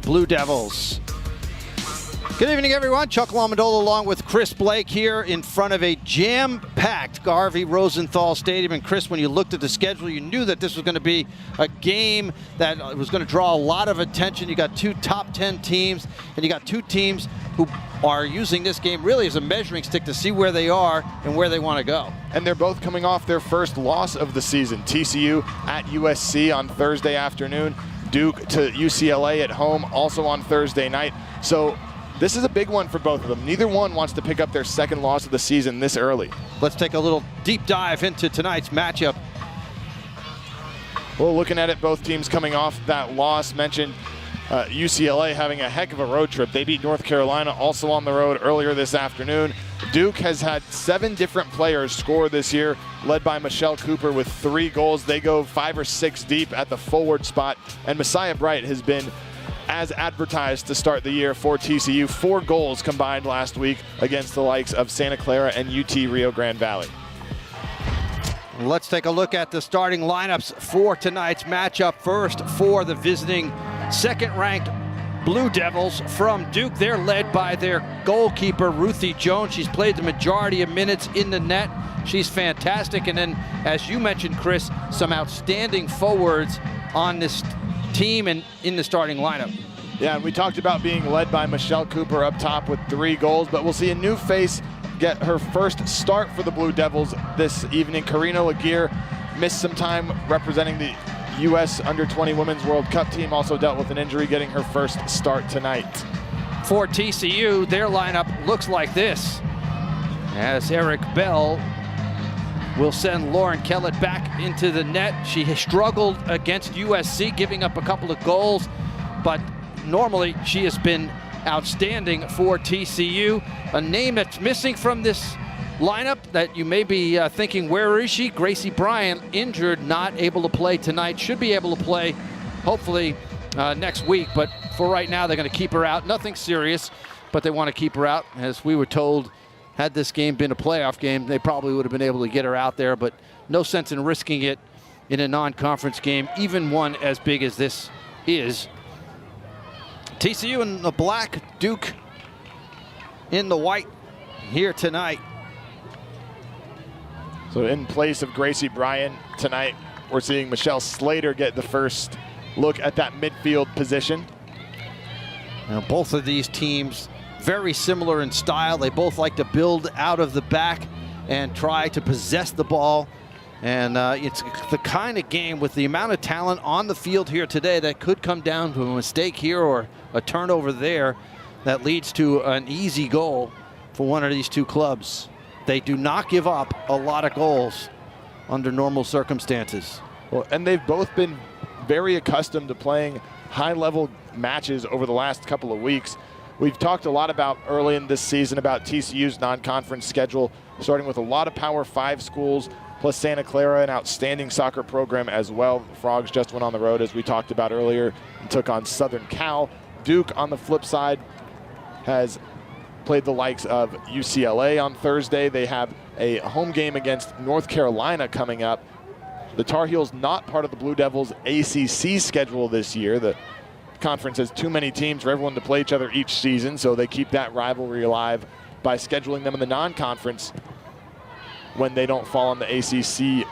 Blue Devils. Good evening, everyone. Chuck Lamondola along with Chris Blake here in front of a jam-packed Garvey Rosenthal Stadium. And Chris, when you looked at the schedule, you knew that this was going to be a game that was going to draw a lot of attention. You got two top 10 teams, and you got two teams who are using this game really as a measuring stick to see where they are and where they want to go. And they're both coming off their first loss of the season. TCU at USC on Thursday afternoon. Duke to UCLA at home also on Thursday night. So this is a big one for both of them. Neither one wants to pick up their second loss of the season this early. Let's take a little deep dive into tonight's matchup. Well, looking at it, both teams coming off that loss. Mentioned UCLA having a heck of a road trip. They beat North Carolina also on the road earlier this afternoon. Duke has had 7 different players score this year, led by Michelle Cooper with 3 goals. They go 5 or 6 deep at the forward spot. And Messiah Bright has been as advertised to start the year for TCU. 4 goals combined last week against the likes of Santa Clara and UT Rio Grande Valley. Let's take a look at the starting lineups for tonight's matchup. First, for the visiting second-ranked Blue Devils from Duke. They're led by their goalkeeper, Ruthie Jones. She's played the majority of minutes in the net. She's fantastic. And then, as you mentioned, Chris, some outstanding forwards on this team and in the starting lineup. Yeah, and we talked about being led by Michelle Cooper up top with 3 goals, but we'll see a new face get her first start for the Blue Devils this evening. Karina Laguerre missed some time representing the U.S. Under-20 Women's World Cup team, also dealt with an injury, getting her first start tonight. For TCU, their lineup looks like this, as Eric Bell will send Lauren Kellett back into the net. She has struggled against USC, giving up a couple of goals, but normally she has been outstanding for TCU. A name that's missing from this lineup that you may be thinking, where is she? Gracie Bryant, injured, not able to play tonight. Should be able to play, hopefully, next week. But for right now, they're going to keep her out. Nothing serious, but they want to keep her out. As we were told, had this game been a playoff game, they probably would have been able to get her out there. But no sense in risking it in a non-conference game, even one as big as this is. TCU in the black, Duke in the white here tonight. So in place of Gracie Bryant tonight, we're seeing Michelle Slater get the first look at that midfield position. Now, both of these teams very similar in style. They both like to build out of the back and try to possess the ball. And it's the kind of game with the amount of talent on the field here today that could come down to a mistake here or a turnover there that leads to an easy goal for one of these two clubs. They do not give up a lot of goals under normal circumstances. Well, and they've both been very accustomed to playing high-level matches over the last couple of weeks. We've talked a lot about early in this season about TCU's non-conference schedule, starting with a lot of Power 5 schools, plus Santa Clara, an outstanding soccer program as well. The Frogs just went on the road, as we talked about earlier, and took on Southern Cal. Duke, on the flip side, has played the likes of UCLA on Thursday. They have a home game against North Carolina coming up. The Tar Heels not part of the Blue Devils' ACC schedule this year. The conference has too many teams for everyone to play each other each season, so they keep that rivalry alive by scheduling them in the non-conference when they don't fall on the ACC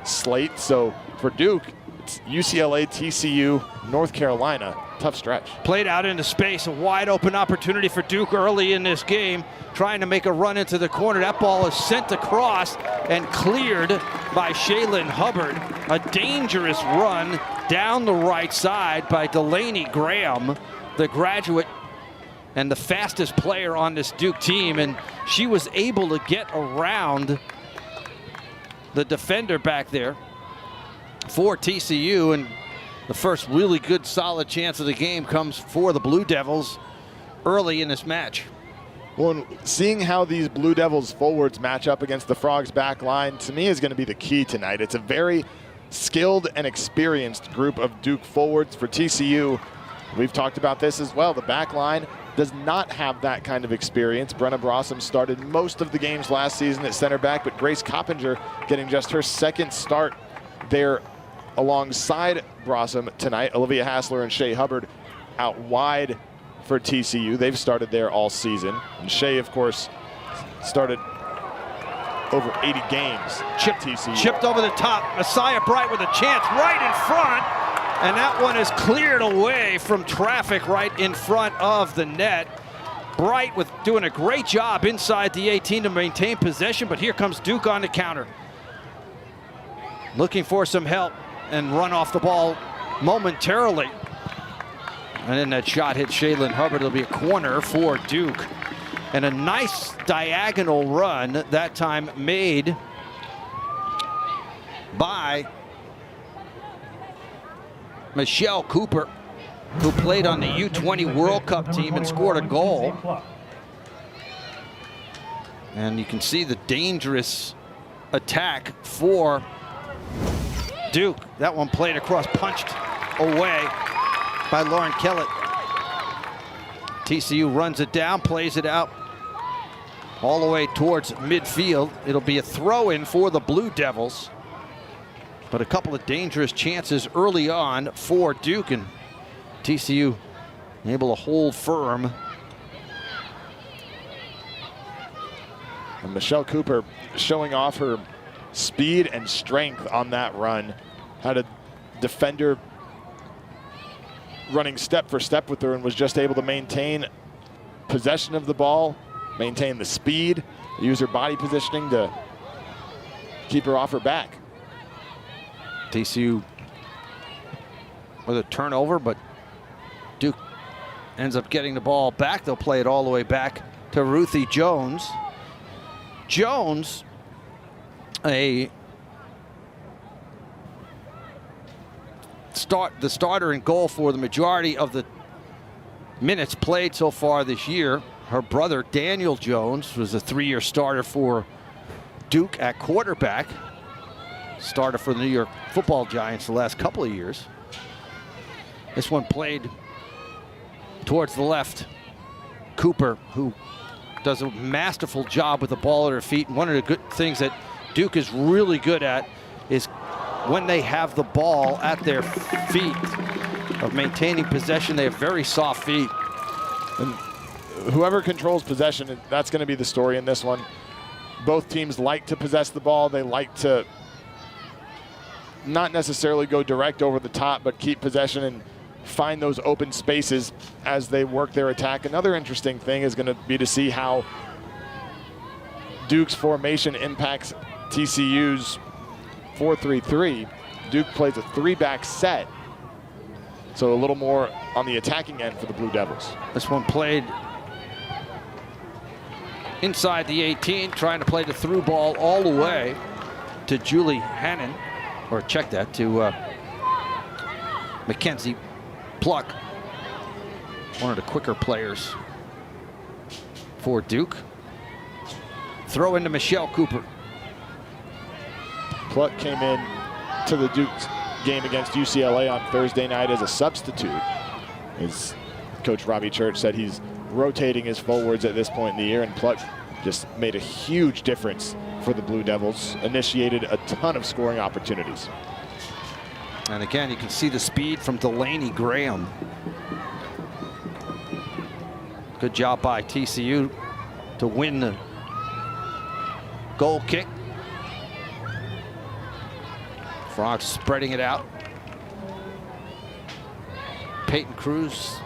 slate. So for Duke, it's UCLA, TCU, North Carolina. Tough stretch. Played out into space, a wide open opportunity for Duke early in this game, trying to make a run into the corner. That ball is sent across and cleared by Shaylin Hubbard. A dangerous run down the right side by Delaney Graham, the graduate and the fastest player on this Duke team, and she was able to get around the defender back there for TCU, and the first really good solid chance of the game comes for the Blue Devils early in this match. Well, seeing how these Blue Devils forwards match up against the Frogs back line, to me, is going to be the key tonight. It's a very skilled and experienced group of Duke forwards. For TCU, we've talked about this as well. The back line does not have that kind of experience. Brenna Brossum started most of the games last season at center back, but Grace Coppinger getting just her second start there alongside Brossum tonight. Olivia Hassler and Shea Hubbard out wide for TCU. They've started there all season. And Shea, of course, started over 80 games at TCU. Chipped over the top. Messiah Bright with a chance right in front. And that one is cleared away from traffic right in front of the net. Bright doing a great job inside the 18 to maintain possession, but here comes Duke on the counter. Looking for some help and run off the ball momentarily. And then that shot hit Shaylin Hubbard. It'll be a corner for Duke. And a nice diagonal run that time made by Michelle Cooper, who played on the U20 World Cup team and scored a goal. And you can see the dangerous attack for Duke. That one played across, punched away by Lauren Kellett. TCU runs it down, plays it out all the way towards midfield. It'll be a throw-in for the Blue Devils. But a couple of dangerous chances early on for Duke, and TCU able to hold firm. And Michelle Cooper showing off her speed and strength on that run. Had a defender running step for step with her and was just able to maintain possession of the ball, maintain the speed, use her body positioning to keep her off her back. TCU with a turnover, but Duke ends up getting the ball back. They'll play it all the way back to Ruthie Jones. Jones, the starter in goal for the majority of the minutes played so far this year. Her brother, Daniel Jones, was a 3-year starter for Duke at quarterback. Starter for the New York Football Giants the last couple of years. This one played towards the left. Cooper, who does a masterful job with the ball at her feet. And one of the good things that Duke is really good at is when they have the ball at their feet, of maintaining possession. They have very soft feet. And whoever controls possession, that's going to be the story in this one. Both teams like to possess the ball. They like to not necessarily go direct over the top, but keep possession and find those open spaces as they work their attack. Another interesting thing is going to be to see how Duke's formation impacts TCU's 4-3-3. Duke plays a 3-back set, so a little more on the attacking end for the Blue Devils. This one played inside the 18, trying to play the through ball all the way to Julie Hannon, or check that, to Mackenzie Pluck, one of the quicker players for Duke. Throw into Michelle Cooper. Pluck came in to the Duke game against UCLA on Thursday night as a substitute. As Coach Robbie Church said, he's rotating his forwards at this point in the year, and Pluck just made a huge difference for the Blue Devils, initiated a ton of scoring opportunities. And again, you can see the speed from Delaney Graham. Good job by TCU to win the goal kick. Frogs spreading it out. Peyton Cruz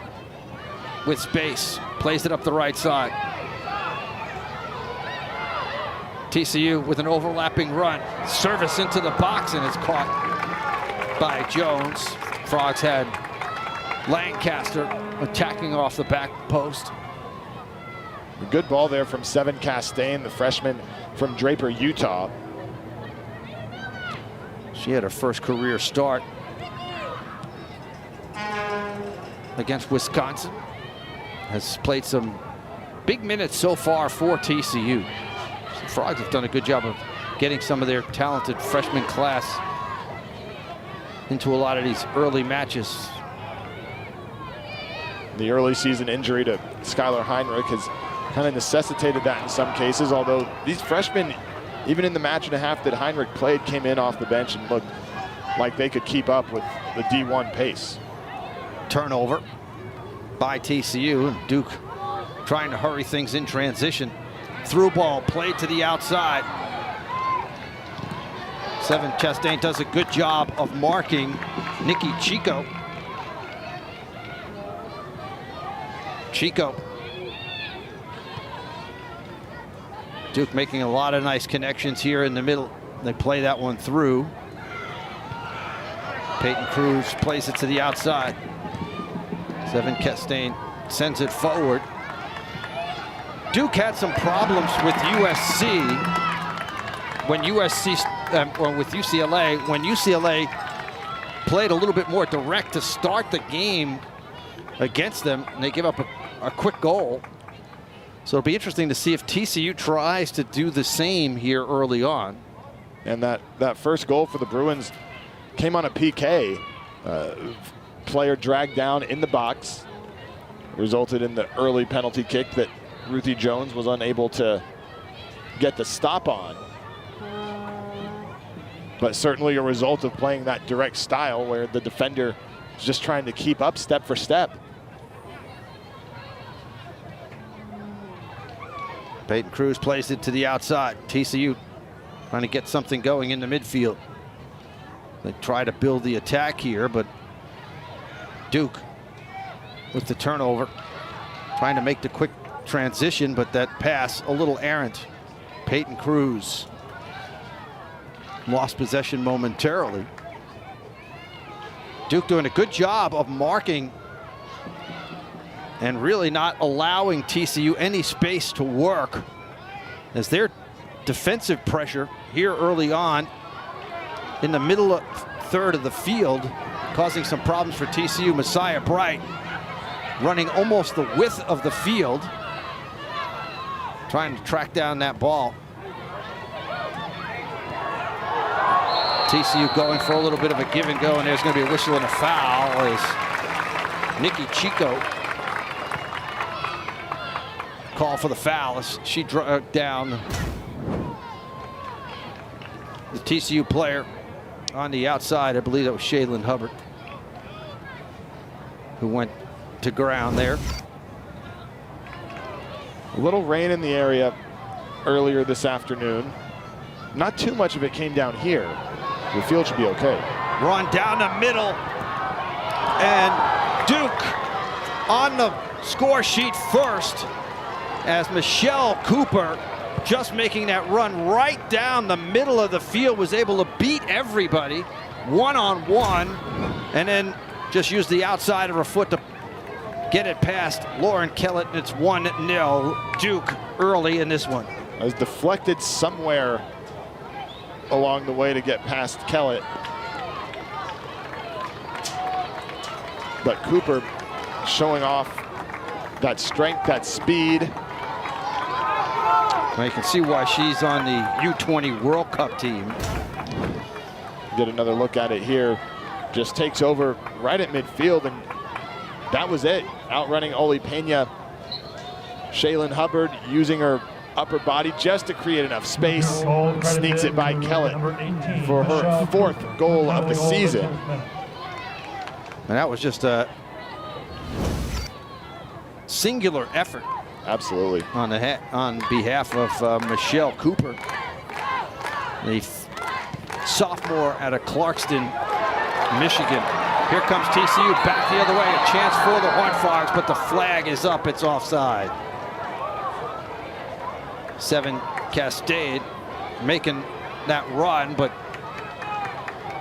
with space, plays it up the right side. TCU with an overlapping run, service into the box, and it's caught by Jones. Frogs had Lancaster attacking off the back post. A good ball there from Seven Castaigne, the freshman from Draper, Utah. She had her first career start against Wisconsin. Has played some big minutes so far for TCU. The Frogs have done a good job of getting some of their talented freshman class into a lot of these early matches. The early season injury to Skylar Heinrich has kind of necessitated that in some cases, although these freshmen, even in the match and a half that Heinrich played, came in off the bench and looked like they could keep up with the D1 pace. Turnover. by TCU. Duke trying to hurry things in transition. Through ball played to the outside. Seven Chastain does a good job of marking Nikki Chico. Duke making a lot of nice connections here in the middle. They play that one through. Peyton Cruz plays it to the outside. Seven Chastain sends it forward. Duke had some problems with USC when with UCLA, when UCLA played a little bit more direct to start the game against them, and they give up a quick goal. So it'll be interesting to see if TCU tries to do the same here early on. And that first goal for the Bruins came on a PK. Player dragged down in the box, resulted in the early penalty kick that Ruthie Jones was unable to get the stop on. But certainly a result of playing that direct style where the defender is just trying to keep up step for step. Peyton Cruz plays it to the outside. TCU trying to get something going in the midfield. They try to build the attack here, but Duke with the turnover, trying to make the quick transition, but that pass a little errant. Peyton Cruz lost possession momentarily. Duke doing a good job of marking and really not allowing TCU any space to work, as their defensive pressure here early on in the middle third of the field causing some problems for TCU. Messiah Bright running almost the width of the field, trying to track down that ball. TCU going for a little bit of a give and go, and there's going to be a whistle and a foul as Nikki Chico call for the foul as she dragged down the TCU player on the outside. I believe that was Shaylin Hubbard who went to ground there. A little rain in the area earlier this afternoon. Not too much of it came down here. The field should be okay. Run down the middle, and Duke on the score sheet first, as Michelle Cooper, just making that run right down the middle of the field, was able to beat everybody one-on-one, and then just use the outside of her foot to get it past Lauren Kellett, and it's 1-0 Duke early in this one. It was deflected somewhere along the way to get past Kellett. But Cooper showing off that strength, that speed. Well, you can see why she's on the U20 World Cup team. Get another look at it here. Just takes over right at midfield, and that was it. Outrunning Oli Pena. Shaylin Hubbard using her upper body just to create enough space. Sneaks it by Kellett for her fourth goal of the season. And that was just a singular effort. Absolutely. On behalf of Michelle Cooper, the sophomore out of Clarkston, Michigan. Here comes TCU back the other way. A chance for the Horned Frogs, but the flag is up. It's offside. Seven Chastain making that run, but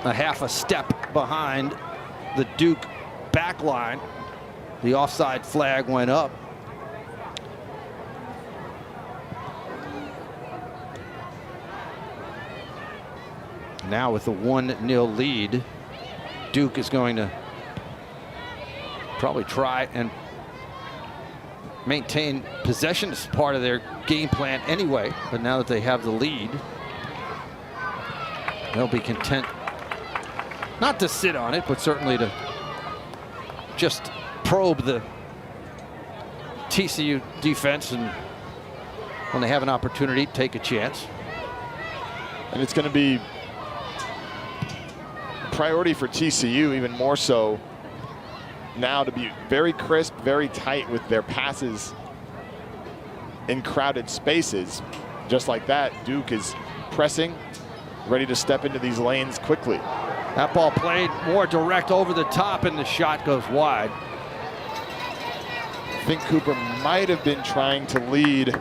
a half a step behind the Duke back line. The offside flag went up. Now with the 1-0 lead, Duke is going to probably try and maintain possession as part of their game plan anyway. But now that they have the lead, they'll be content not to sit on it, but certainly to just probe the TCU defense, and when they have an opportunity, take a chance. And it's going to be a priority for TCU, even more so now to be very crisp, very tight with their passes in crowded spaces. Just like that, Duke is pressing, ready to step into these lanes quickly. That ball played more direct over the top, and the shot goes wide. I think Cooper might have been trying to lead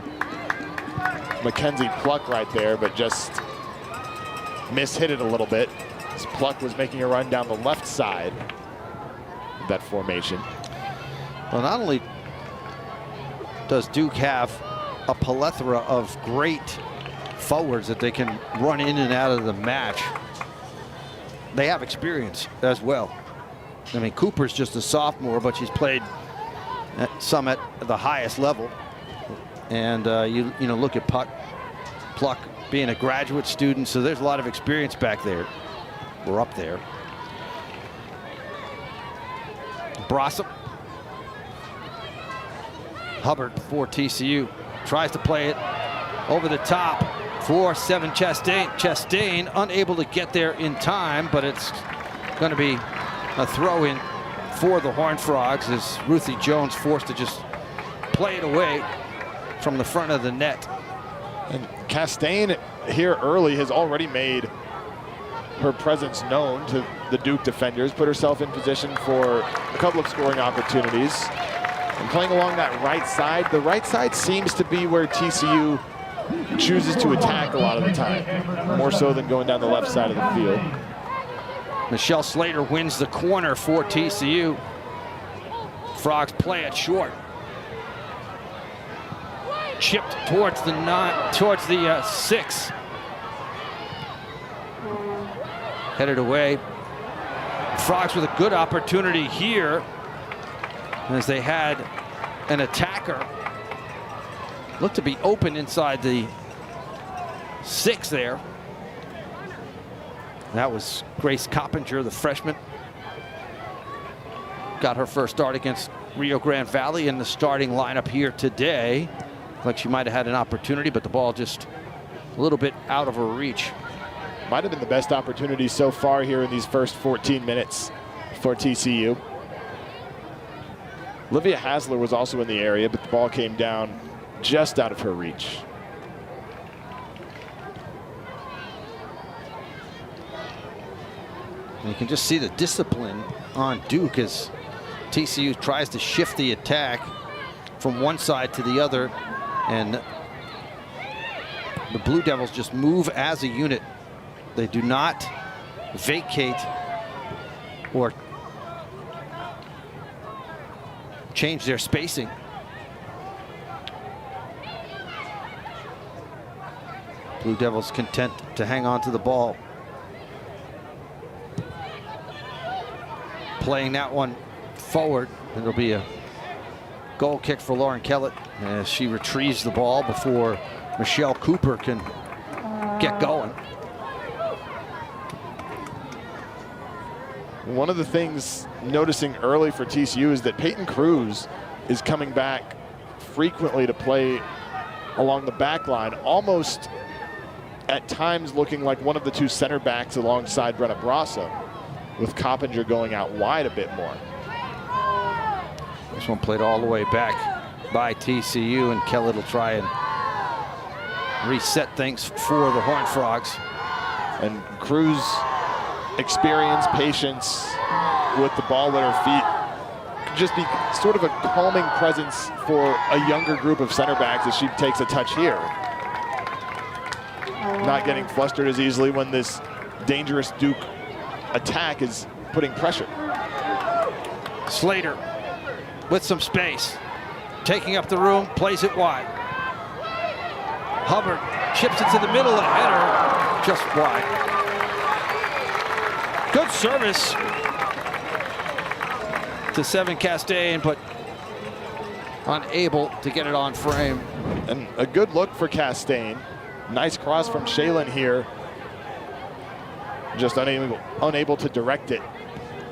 Mackenzie Pluck right there, but just mishit it a little bit. As Pluck was making a run down the left side of that formation. Well, not only does Duke have a plethora of great forwards that they can run in and out of the match, they have experience as well. I mean, Cooper's just a sophomore, but she's played some at the highest level. And you know, look at Pluck being a graduate student, so there's a lot of experience back there. We're up there. Brossop. Hubbard for TCU. Tries to play it over the top for 7 Chastain. Chastain unable to get there in time, but it's going to be a throw-in for the Horned Frogs as Ruthie Jones forced to just play it away from the front of the net. And Chastain here early has already made her presence known to the Duke defenders, put herself in position for a couple of scoring opportunities. And playing along that right side, the right side seems to be where TCU chooses to attack a lot of the time, more so than going down the left side of the field. Michelle Slater wins the corner for TCU. Frogs play it short. Chipped towards the 6. Headed away. Frogs with a good opportunity here as they had an attacker looked to be open inside the 6 there. That was Grace Coppinger, the freshman. Got her first start against Rio Grande Valley in the starting lineup here today. Like she might have had an opportunity, but the ball just a little bit out of her reach. Might have been the best opportunity so far here in these first 14 minutes for TCU. Olivia Hasler was also in the area, but the ball came down just out of her reach. And you can just see the discipline on Duke as TCU tries to shift the attack from one side to the other, and the Blue Devils just move as a unit. They do not vacate or change their spacing. Blue Devils content to hang on to the ball. Playing that one forward. It'll be a goal kick for Lauren Kellett as she retrieves the ball before Michelle Cooper can get going. One of the things noticing early for TCU is that Peyton Cruz is coming back frequently to play along the back line, almost at times looking like one of the 2 center backs alongside Brenna Brassa, with Coppinger going out wide a bit more. This one played all the way back by TCU, and Kellett will try and reset things for the Horned Frogs. And Cruz' experience, patience with the ball at her feet could just be sort of a calming presence for a younger group of center backs as she takes a touch here. Not getting flustered as easily when this dangerous Duke attack is putting pressure. Slater with some space, taking up the room, plays it wide. Hubbard chips it to the middle, a header just wide. Good service to 7 Chastain, but unable to get it on frame. And a good look for Chastain. Nice cross from Shaylin here. Just unable to direct it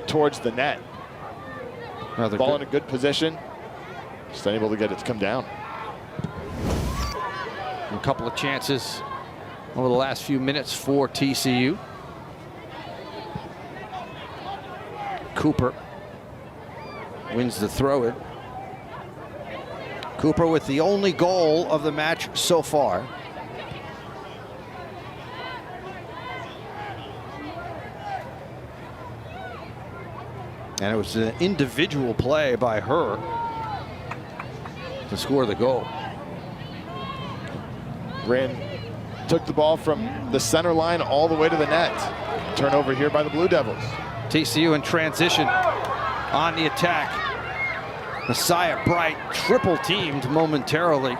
towards the net. Ball in a good position. Just unable to get it to come down. A couple of chances over the last few minutes for TCU. Cooper wins the throw-in. Cooper with the only goal of the match so far. And it was an individual play by her to score the goal. Took the ball from the center line all the way to the net. Turnover here by the Blue Devils. TCU in transition on the attack. Messiah Bright triple teamed momentarily.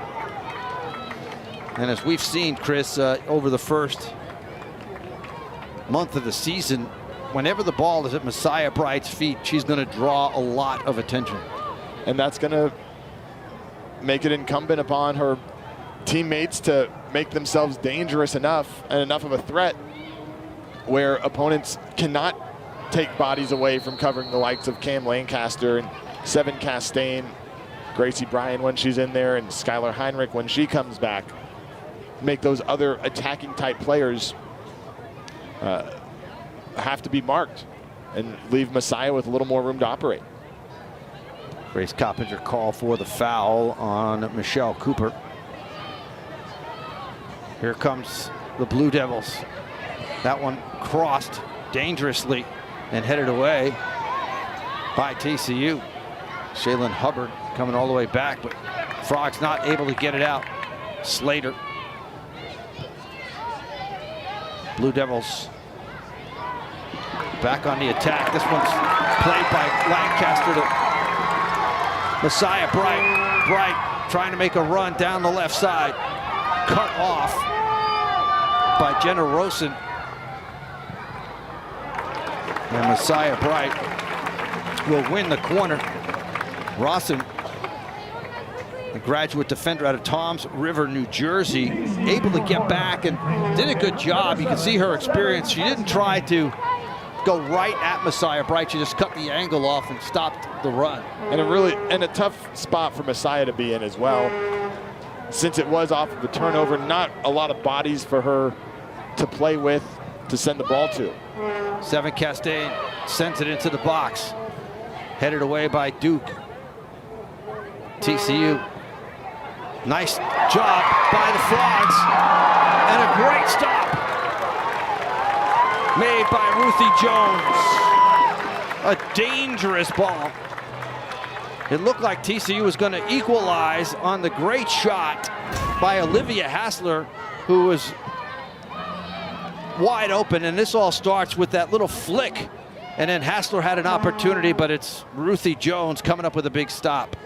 And as we've seen, Chris, over the first month of the season, whenever the ball is at Messiah Bright's feet, she's going to draw a lot of attention. And that's going to make it incumbent upon her teammates to make themselves dangerous enough and enough of a threat where opponents cannot take bodies away from covering the likes of Cam Lancaster and Seven Castaigne, Gracie Bryan when she's in there, and Skylar Heinrich when she comes back. Make those other attacking type players have to be marked and leave Messiah with a little more room to operate. Grace Coppinger call for the foul on Michelle Cooper. Here comes the Blue Devils. That one crossed dangerously and headed away by TCU. Shaylin Hubbard coming all the way back, but Frogs not able to get it out. Slater. Blue Devils back on the attack. This one's played by Lancaster to Messiah Bright. Bright trying to make a run down the left side. Cut off by Jenna Rosen. And Messiah Bright will win the corner. Rosen, a graduate defender out of Toms River, New Jersey, able to get back and did a good job. You can see her experience. She didn't try to go right at Messiah Bright. She just cut the angle off and stopped the run. And a tough spot for Messiah to be in as well, since it was off of a turnover. Not a lot of bodies for her to play with to send the ball to. Seven Castaigne sends it into the box. Headed away by Duke. TCU. Nice job by the Frogs. And a great stop made by Ruthie Jones. A dangerous ball. It looked like TCU was going to equalize on the great shot by Olivia Hassler, who was wide open, and this all starts with that little flick, and then Hassler had an opportunity, but it's Ruthie Jones coming up with a big stop.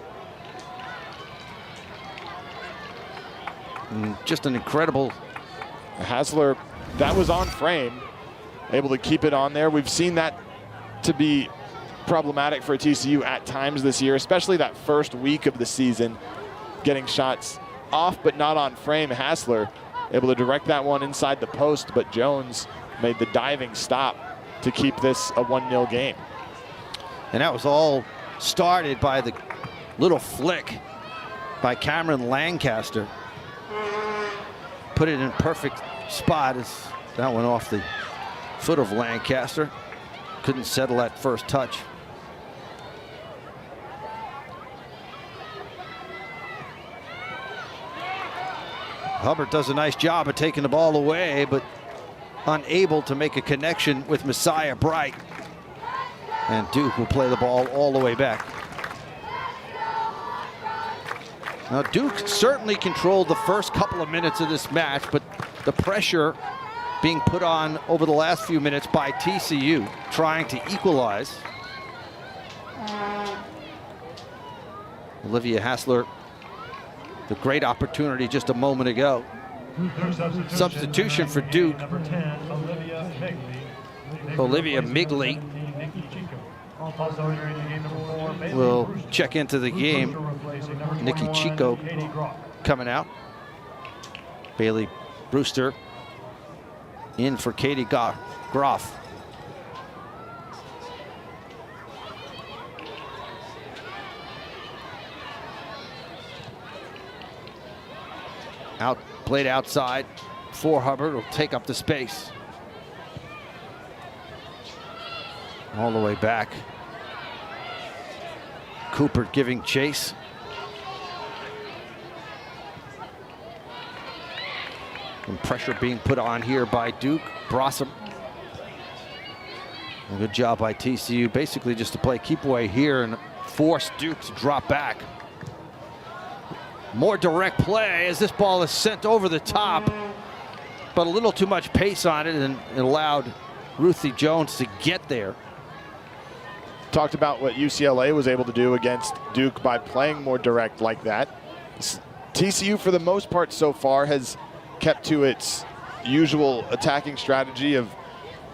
And just an incredible. Hassler, that was on frame, able to keep it on there. We've seen that to be problematic for TCU at times this year, especially that first week of the season, getting shots off but not on frame. Hassler able to direct that one inside the post, but Jones made the diving stop to keep this a 1-0 game. And that was all started by the little flick by Cameron Lancaster. Put it in perfect spot as that went off the foot of Lancaster. Couldn't settle that first touch. Hubbard does a nice job of taking the ball away, but unable to make a connection with Messiah Bright. And Duke will play the ball all the way back. Now, Duke certainly controlled the first couple of minutes of this match, but the pressure being put on over the last few minutes by TCU, trying to equalize. Olivia Hassler, the great opportunity just a moment ago. Substitution for Duke. Olivia Migley will check into the game. Nikki Chico coming out. Bailey Brewster in for Katie Groff. Played outside for Hubbard, will take up the space. All the way back. Cooper giving chase. And pressure being put on here by Duke. Brossum. A good job by TCU, basically just to play keep away here and force Duke to drop back. More direct play as this ball is sent over the top, but a little too much pace on it, and it allowed Ruthie Jones to get there. Talked about what UCLA was able to do against Duke by playing more direct like that. TCU, for the most part so far, has kept to its usual attacking strategy of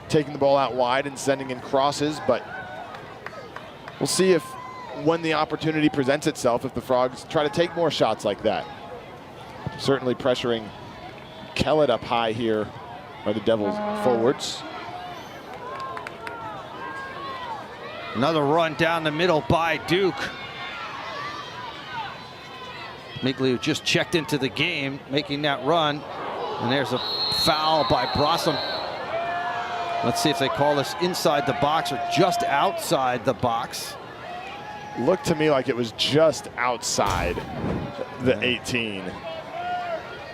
taking the ball out wide and sending in crosses, but we'll see if, when the opportunity presents itself, if the Frogs try to take more shots like that. Certainly pressuring Kellett up high here by the Devils forwards. Another run down the middle by Duke. Migley, who just checked into the game, making that run. And there's a foul by Brossum. Let's see if they call this inside the box or just outside the box. Looked to me like it was just outside the 18.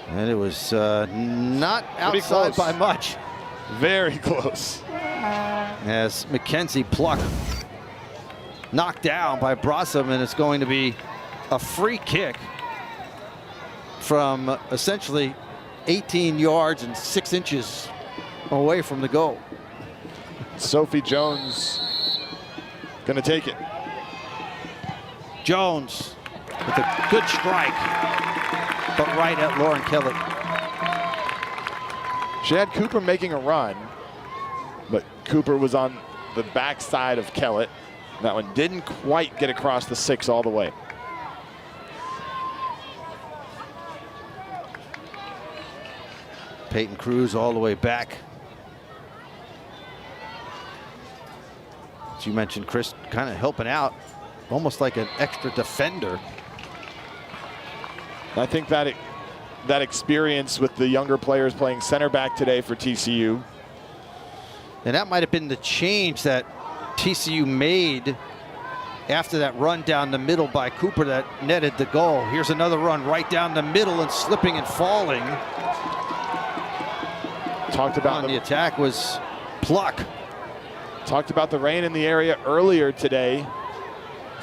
And it was not outside by much. Very close. As Mackenzie Pluck knocked down by Brossum, and it's going to be a free kick from essentially 18 yards and 6 inches away from the goal. Sophie Jones gonna take it. Jones with a good strike, but right at Lauren Kellett. She had Cooper making a run, but Cooper was on the backside of Kellett. That one didn't quite get across the 6 all the way. Peyton Cruz all the way back. As you mentioned, Chris kind of helping out, almost like an extra defender. I think that experience with the younger players playing center back today for TCU. And that might have been the change that TCU made after that run down the middle by Cooper that netted the goal. Here's another run right down the middle, and slipping and falling. Talked about on the attack was Pluck. Talked about the rain in the area earlier today.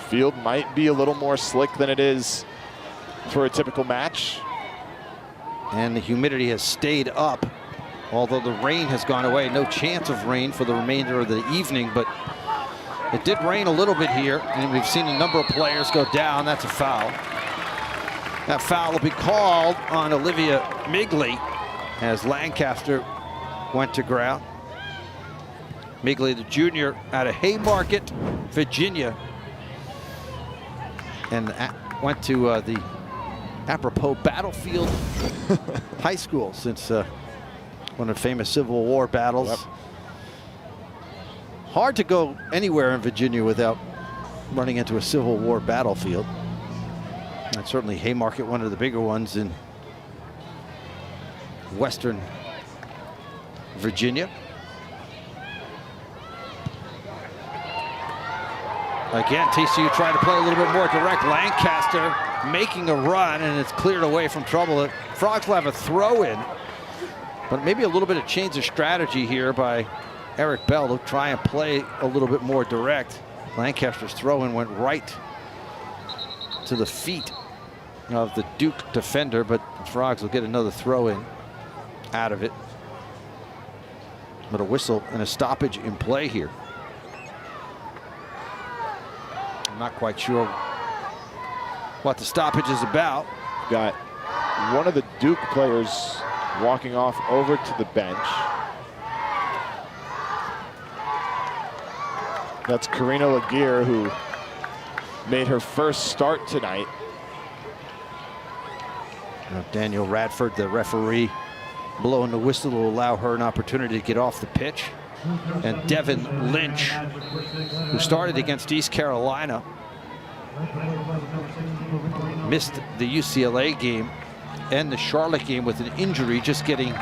Field might be a little more slick than it is for a typical match. And the humidity has stayed up, although the rain has gone away. No chance of rain for the remainder of the evening, but it did rain a little bit here, and we've seen a number of players go down. That's a foul. That foul will be called on Olivia Migley as Lancaster went to ground. Migley, the junior out of Haymarket, Virginia, and went to the apropos Battlefield High School, since one of the famous Civil War battles. Yep. Hard to go anywhere in Virginia without running into a Civil War battlefield. And certainly Haymarket, one of the bigger ones in Western Virginia. Again, TCU trying to play a little bit more direct. Lancaster making a run, and it's cleared away from trouble. The Frogs will have a throw in, but maybe a little bit of change of strategy here by Eric Bell to try and play a little bit more direct. Lancaster's throw in went right to the feet of the Duke defender, but the Frogs will get another throw in out of it. But a whistle and a stoppage in play here. I'm not quite sure what the stoppage is about. Got one of the Duke players walking off over to the bench. That's Karina Laguerre, who made her first start tonight. Daniel Radford, the referee, blowing the whistle will allow her an opportunity to get off the pitch. And Devin Lynch, who started against East Carolina, missed the UCLA game and the Charlotte game with an injury, just getting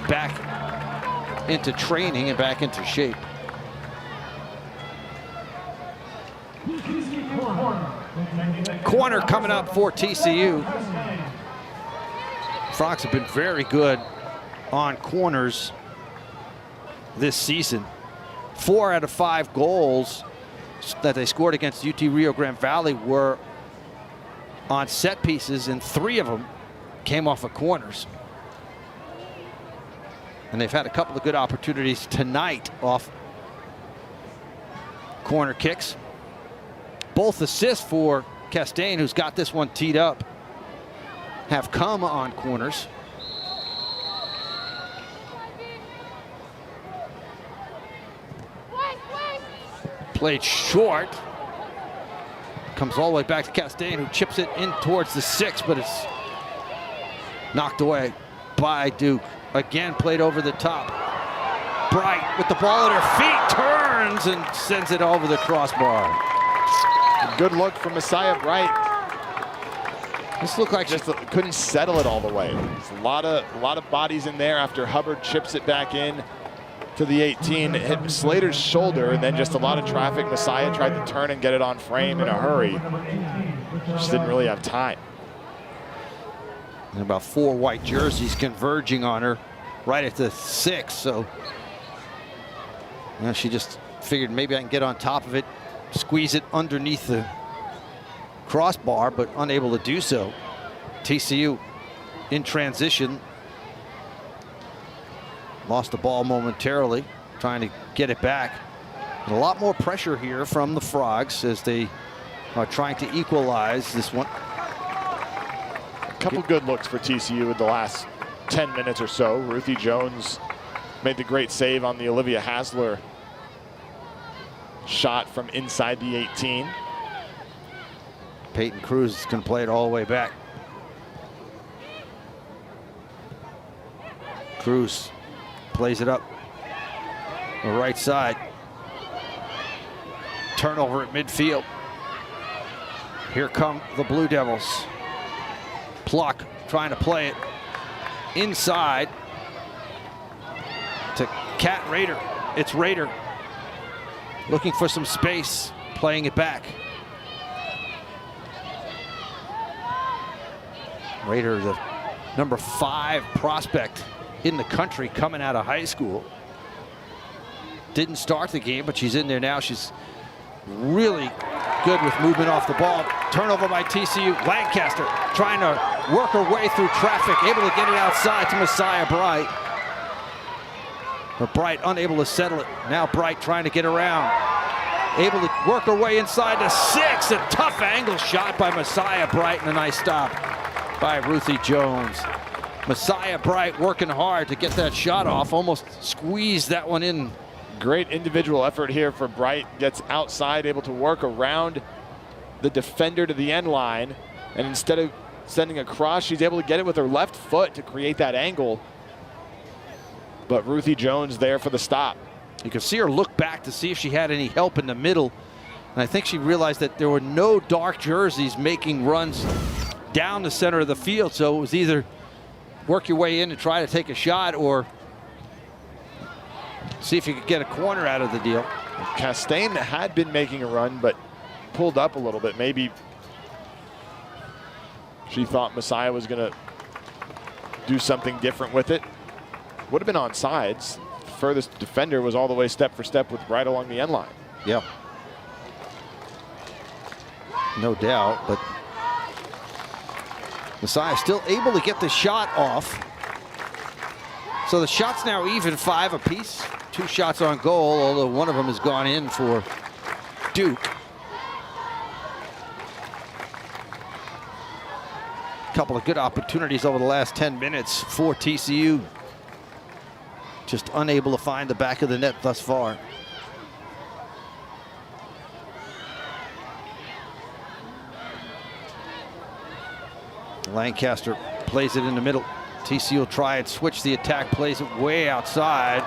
back into training and back into shape. corner coming up for TCU. Frogs have been very good on corners this season. 4 out of 5 goals that they scored against UT Rio Grande Valley were on set pieces, and 3 of them came off of corners. And they've had a couple of good opportunities tonight off corner kicks. Both assists for Castaigne, who's got this one teed up, have come on corners. Played short. Comes all the way back to Castaigne, who chips it in towards the 6, but it's knocked away by Duke. Again, played over the top. Bright with the ball at her feet, turns and sends it over the crossbar. A good look from Messiah Bright. This looked like just couldn't settle it all the way. There's a lot of bodies in there after Hubbard chips it back in to the 18. It hit Slater's shoulder, and then just a lot of traffic. Messiah tried to turn and get it on frame in a hurry. Just didn't really have time. And about 4 white jerseys converging on her right at the 6. So she just figured maybe I can get on top of it, squeeze it underneath the crossbar, but unable to do so. TCU in transition. Lost the ball momentarily, trying to get it back. And a lot more pressure here from the Frogs as they are trying to equalize this one. A couple good looks for TCU in the last 10 minutes or so. Ruthie Jones made the great save on the Olivia Hasler shot from inside the 18. Peyton Cruz is going to play it all the way back. Cruz plays it up the right side. Turnover at midfield. Here come the Blue Devils. Pluck trying to play it inside to Kat Rader. It's Rader looking for some space, playing it back. Rader, the number 5 prospect in the country coming out of high school. Didn't start the game, but she's in there now. She's really good with movement off the ball. Turnover by TCU. Lancaster trying to work her way through traffic, able to get it outside to Messiah Bright. But Bright unable to settle it. Now Bright trying to get around. Able to work her way inside to 6. A tough angle shot by Messiah Bright, and a nice stop by Ruthie Jones. Messiah Bright working hard to get that shot off, almost squeezed that one in. Great individual effort here for Bright. Gets outside, able to work around the defender to the end line, and instead of sending a cross, she's able to get it with her left foot to create that angle. But Ruthie Jones there for the stop. You could see her look back to see if she had any help in the middle, and I think she realized that there were no dark jerseys making runs down the center of the field, so it was either work your way in and try to take a shot or see if you could get a corner out of the deal. Castaigne had been making a run, but pulled up a little bit. Maybe she thought Messiah was going to do something different with it. Would have been on sides. The furthest defender was all the way step for step with right along the end line. Yeah. No doubt, but Messiah still able to get the shot off. So the shots now even 5 apiece. 2 shots on goal, although one of them has gone in for Duke. Couple of good opportunities over the last 10 minutes for TCU. Just unable to find the back of the net thus far. Lancaster plays it in the middle. TCU will try and switch the attack, plays it way outside.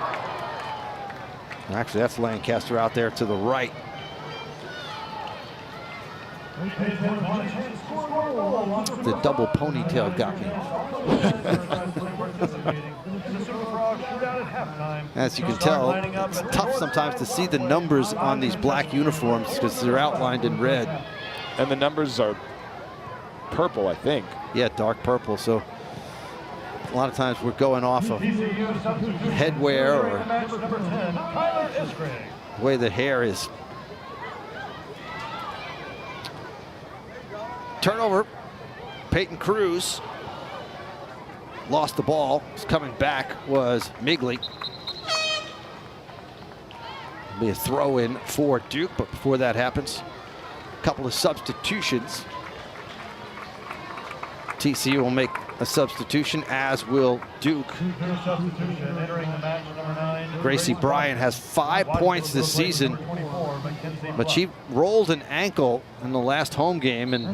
Actually, that's Lancaster out there to the right. The double ponytail got me. As you can tell, it's tough sometimes to see the numbers on these black uniforms because they're outlined in red. And the numbers are purple, I think. Yeah, dark purple. So a lot of times we're going off of headwear or the way the hair is. Turnover. Peyton Cruz lost the ball. Coming back was Migley. Be a throw in for Duke, but before that happens, a couple of substitutions. TCU will make a substitution, as will Duke. Gracie Bryant has 5 points this season, but she rolled an ankle in the last home game and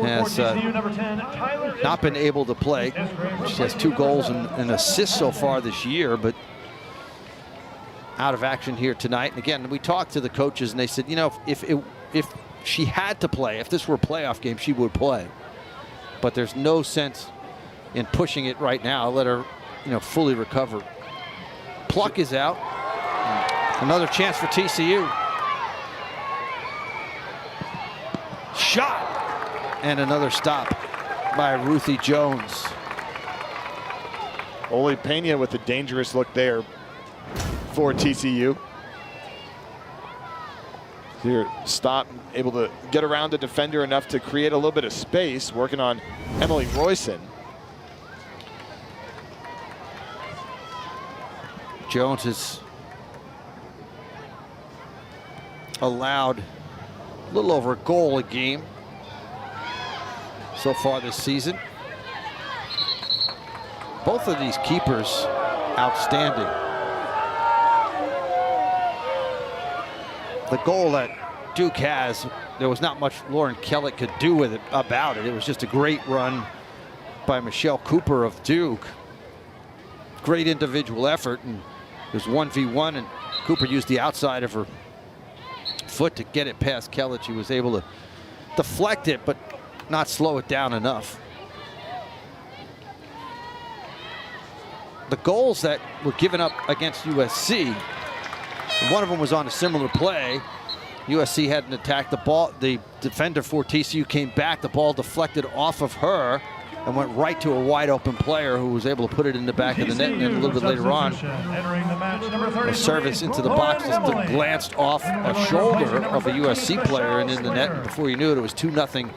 has not been able to play. She has 2 goals and assists so far this year, but out of action here tonight. And again, we talked to the coaches and they said, you know, if she had to play, if this were a playoff game, she would play. But there's no sense in pushing it right now. Let her, you know, fully recover. Pluck is out. Another chance for TCU. Shot. And another stop by Ruthie Jones. Oli Pena with a dangerous look there for TCU. Here, stop, able to get around the defender enough to create a little bit of space, working on Emily Royson. Jones has allowed a little over a goal a game so far this season. Both of these keepers outstanding. The goal that Duke has, there was not much Lauren Kellett could do with it about it. It was just a great run by Michelle Cooper of Duke. Great individual effort, and it was 1v1, and Cooper used the outside of her foot to get it past Kellett. She was able to deflect it, but not slow it down enough. The goals that were given up against USC, one of them was on a similar play. USC hadn't attacked the ball. The defender for TCU came back. The ball deflected off of her and went right to a wide open player who was able to put it in the back of the net. And then a little bit later on, a service into the box just glanced off a shoulder of a USC player and in the net. And before you knew it, it was 2-0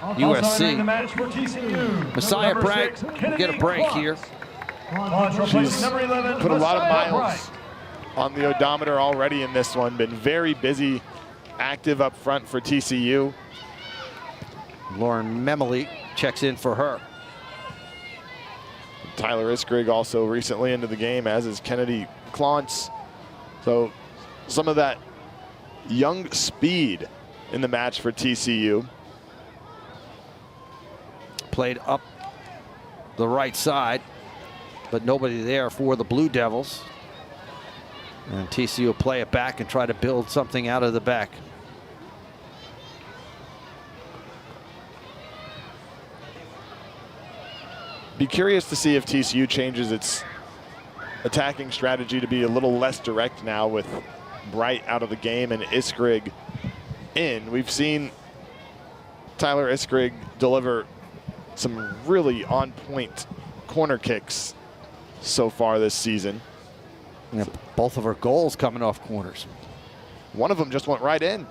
USC. Messiah Bragg will get a break here. She's put a lot of miles on the odometer already in this one. Been very busy, active up front for TCU. Lauren Memely checks in for her. Tyler Iskrig also recently into the game, as is Kennedy Klontz. So some of that young speed in the match for TCU. Played up the right side, but nobody there for the Blue Devils. And TCU will play it back and try to build something out of the back. Be curious to see if TCU changes its attacking strategy to be a little less direct now with Bright out of the game and Iskrig in. We've seen Tyler Iskrig deliver some really on-point corner kicks so far this season. Yeah, both of her goals coming off corners. One of them just went right in.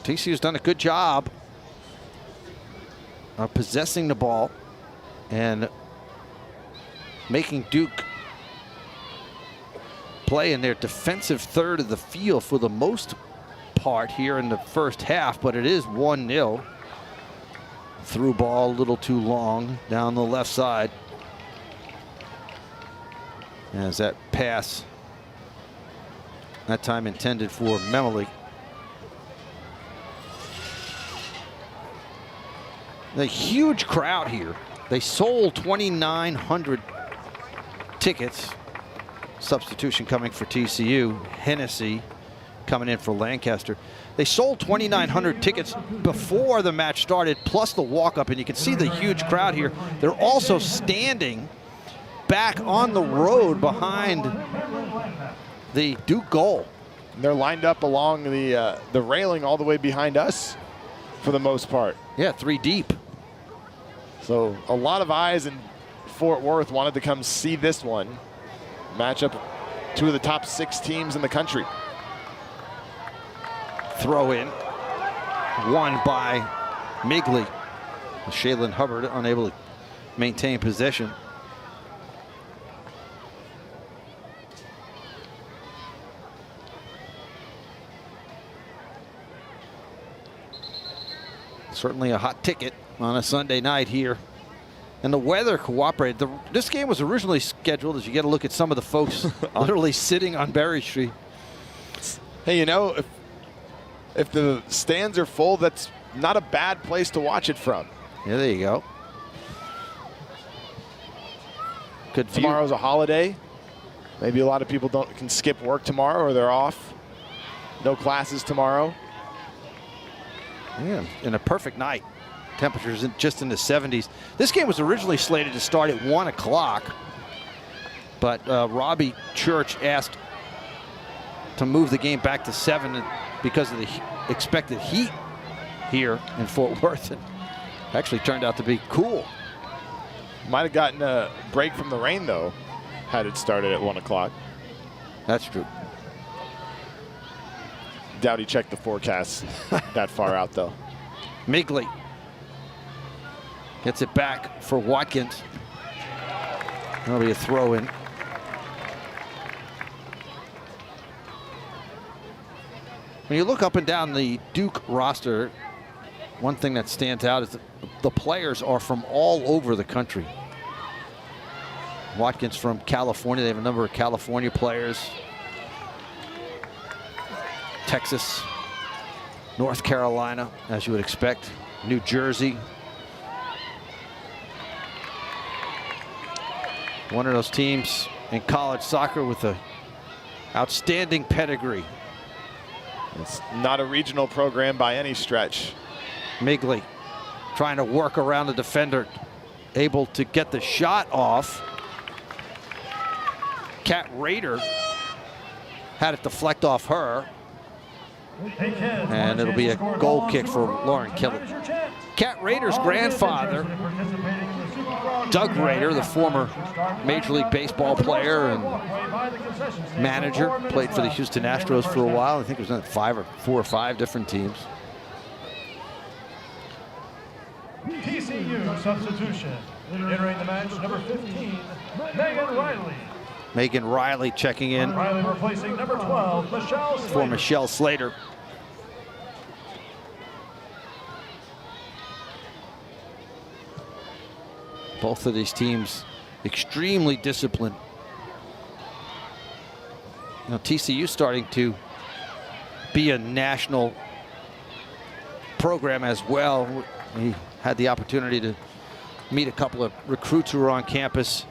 TCU's done a good job of possessing the ball and making Duke play in their defensive third of the field for the most part here in the first half, but it is 1-0. Through ball a little too long down the left side. As that pass, that time intended for Memely. The huge crowd here. They sold 2,900 tickets. Substitution coming for TCU. Hennessy coming in for Lancaster. They sold 2,900 tickets before the match started, plus the walk-up, and you can see the huge crowd here. They're also standing back on the road behind the Duke goal. And they're lined up along the railing all the way behind us for the most part. Yeah, 3 deep. So a lot of eyes in Fort Worth wanted to come see this one. Match up 2 of the top 6 teams in the country. Throw in. Won by Migley. Shaylin Hubbard unable to maintain possession. Certainly a hot ticket on a Sunday night here. And the weather cooperated. This game was originally scheduled, as you get a look at some of the folks literally sitting on Berry Street. Hey, you know, if the stands are full, that's not a bad place to watch it from. Yeah, there you go. Good view. Tomorrow's a holiday. Maybe a lot of people can skip work tomorrow, or they're off. No classes tomorrow. Yeah, and a perfect night. Temperatures just in the 70s. This game was originally slated to start at 1 o'clock, but Robbie Church asked to move the game back to 7 because of the expected heat here in Fort Worth. It actually turned out to be cool. Might have gotten a break from the rain, though, had it started at 1 o'clock. That's true. Doubt he checked the forecast that far out, though. Migley gets it back for Watkins. That'll be a throw in. When you look up and down the Duke roster, one thing that stands out is that the players are from all over the country. Watkins from California. They have a number of California players. Texas, North Carolina, as you would expect, New Jersey. One of those teams in college soccer with an outstanding pedigree. It's not a regional program by any stretch. Migley trying to work around the defender, able to get the shot off. Kat Rader had it deflect off her. And it'll be a goal kick for Lauren Killett. Kat Rader's grandfather, Doug Rader, the former Major League Baseball player and manager, played for the Houston Astros for a while. I think it was on 4 or 5 different teams. TCU substitution. Entering the match, number 15, Megan Riley. Megan Riley checking in. Riley replacing number 12, Michelle Slater. For Michelle Slater. Both of these teams extremely disciplined. Now TCU starting to be a national program as well. We had the opportunity to meet a couple of recruits who were on campus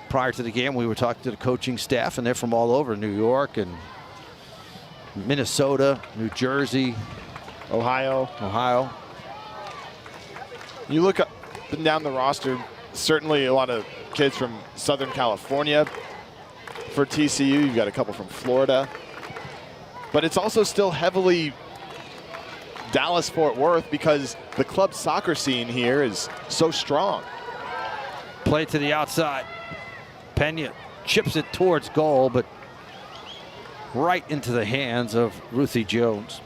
prior to the game. We were talking to the coaching staff, and they're from all over New York and Minnesota, New Jersey, Ohio. You look up and down the roster, certainly a lot of kids from Southern California for TCU. You've got a couple from Florida. But it's also still heavily Dallas-Fort Worth because the club soccer scene here is so strong. Play to the outside. Pena chips it towards goal, but right into the hands of Ruthie Jones.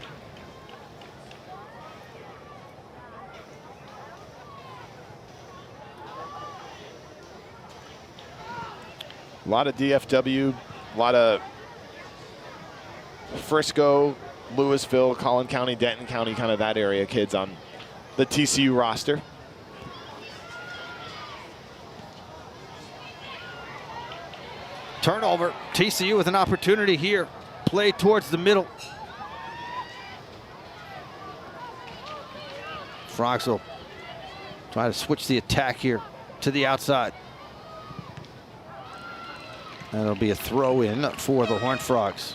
A lot of DFW, a lot of Frisco, Louisville, Collin County, Denton County, kind of that area kids on the TCU roster. Turnover. TCU with an opportunity here. Play towards the middle. Frogs will try to switch the attack here to the outside. And it'll be a throw in for the Horned Frogs.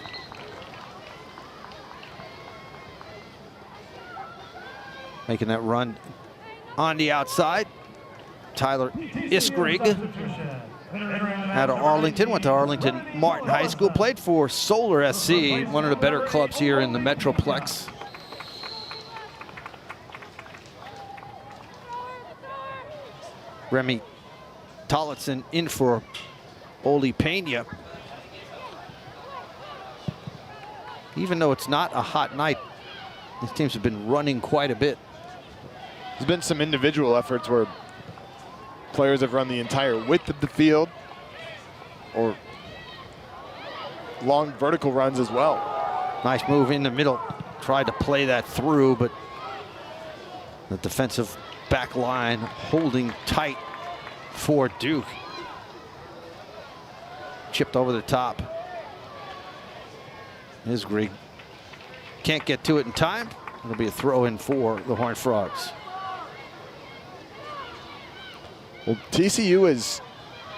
Making that run on the outside. Tyler Iskrig. out of Arlington, went to Arlington Martin High School, played for Solar SC, one of the better clubs here in the Metroplex. Remy Tollitson in for Oli Pena. Even though it's not a hot night, these teams have been running quite a bit. There's been some individual efforts where players have run the entire width of the field or long vertical runs as well. Nice move in the middle. Tried to play that through, but the defensive back line holding tight for Duke. Chipped over the top. Isgrig can't get to it in time. It'll be a throw in for the Horned Frogs. Well, TCU is,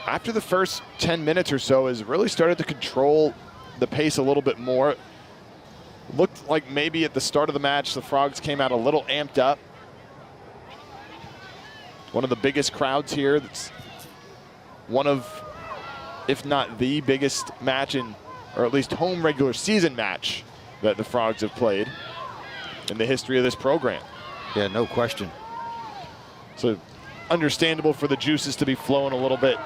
after the first 10 minutes or so, has really started to control the pace a little bit more. Looked like maybe at the start of the match, the Frogs came out a little amped up. One of the biggest crowds here. That's one of, if not the biggest match in, or at least home regular season match that the Frogs have played in the history of this program. Yeah, no question. So understandable for the juices to be flowing a little bit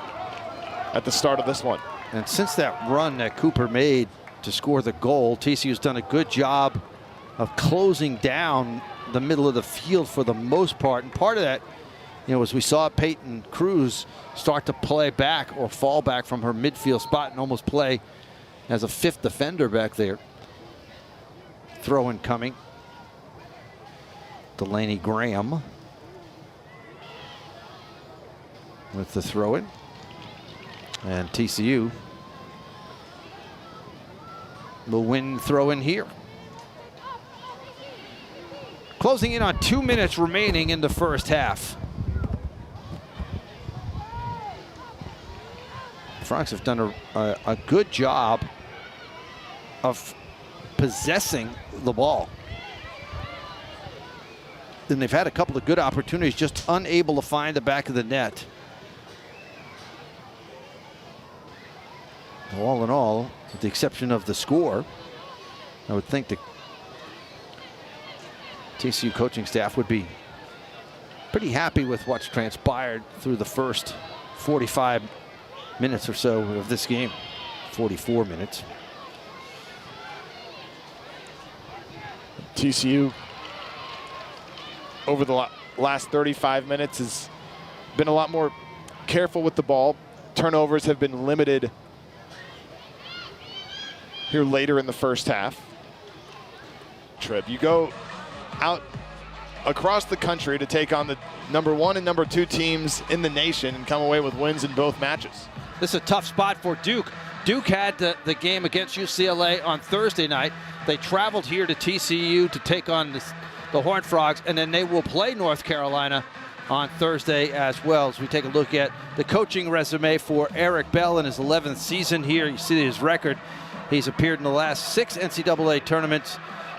at the start of this one. And since that run that Cooper made to score the goal, TCU's done a good job of closing down the middle of the field for the most part. And part of that, you know, as we saw Peyton Cruz start to play back or fall back from her midfield spot and almost play as a fifth defender back there. Throw-in coming. Delaney Graham with the throw-in. And TCU will win throw-in here. Closing in on 2 minutes remaining in the first half. The Frogs have done a good job of possessing the ball. Then they've had a couple of good opportunities, just unable to find the back of the net. All in all, with the exception of the score, I would think the TCU coaching staff would be pretty happy with what's transpired through the first 45 minutes or so of this game. 44 minutes. TCU over the last 35 minutes has been a lot more careful with the ball. Turnovers have been limited here later in the first half. Trip, you go out across the country to take on the #1 and #2 teams in the nation and come away with wins in both matches. This is a tough spot for Duke. Duke had the game against UCLA on Thursday night. They traveled here to TCU to take on the Horned Frogs, and then they will play North Carolina on Thursday as well. As we take a look at the coaching resume for Eric Bell in his 11th season here, you see his record. He's appeared in the last 6 NCAA tournaments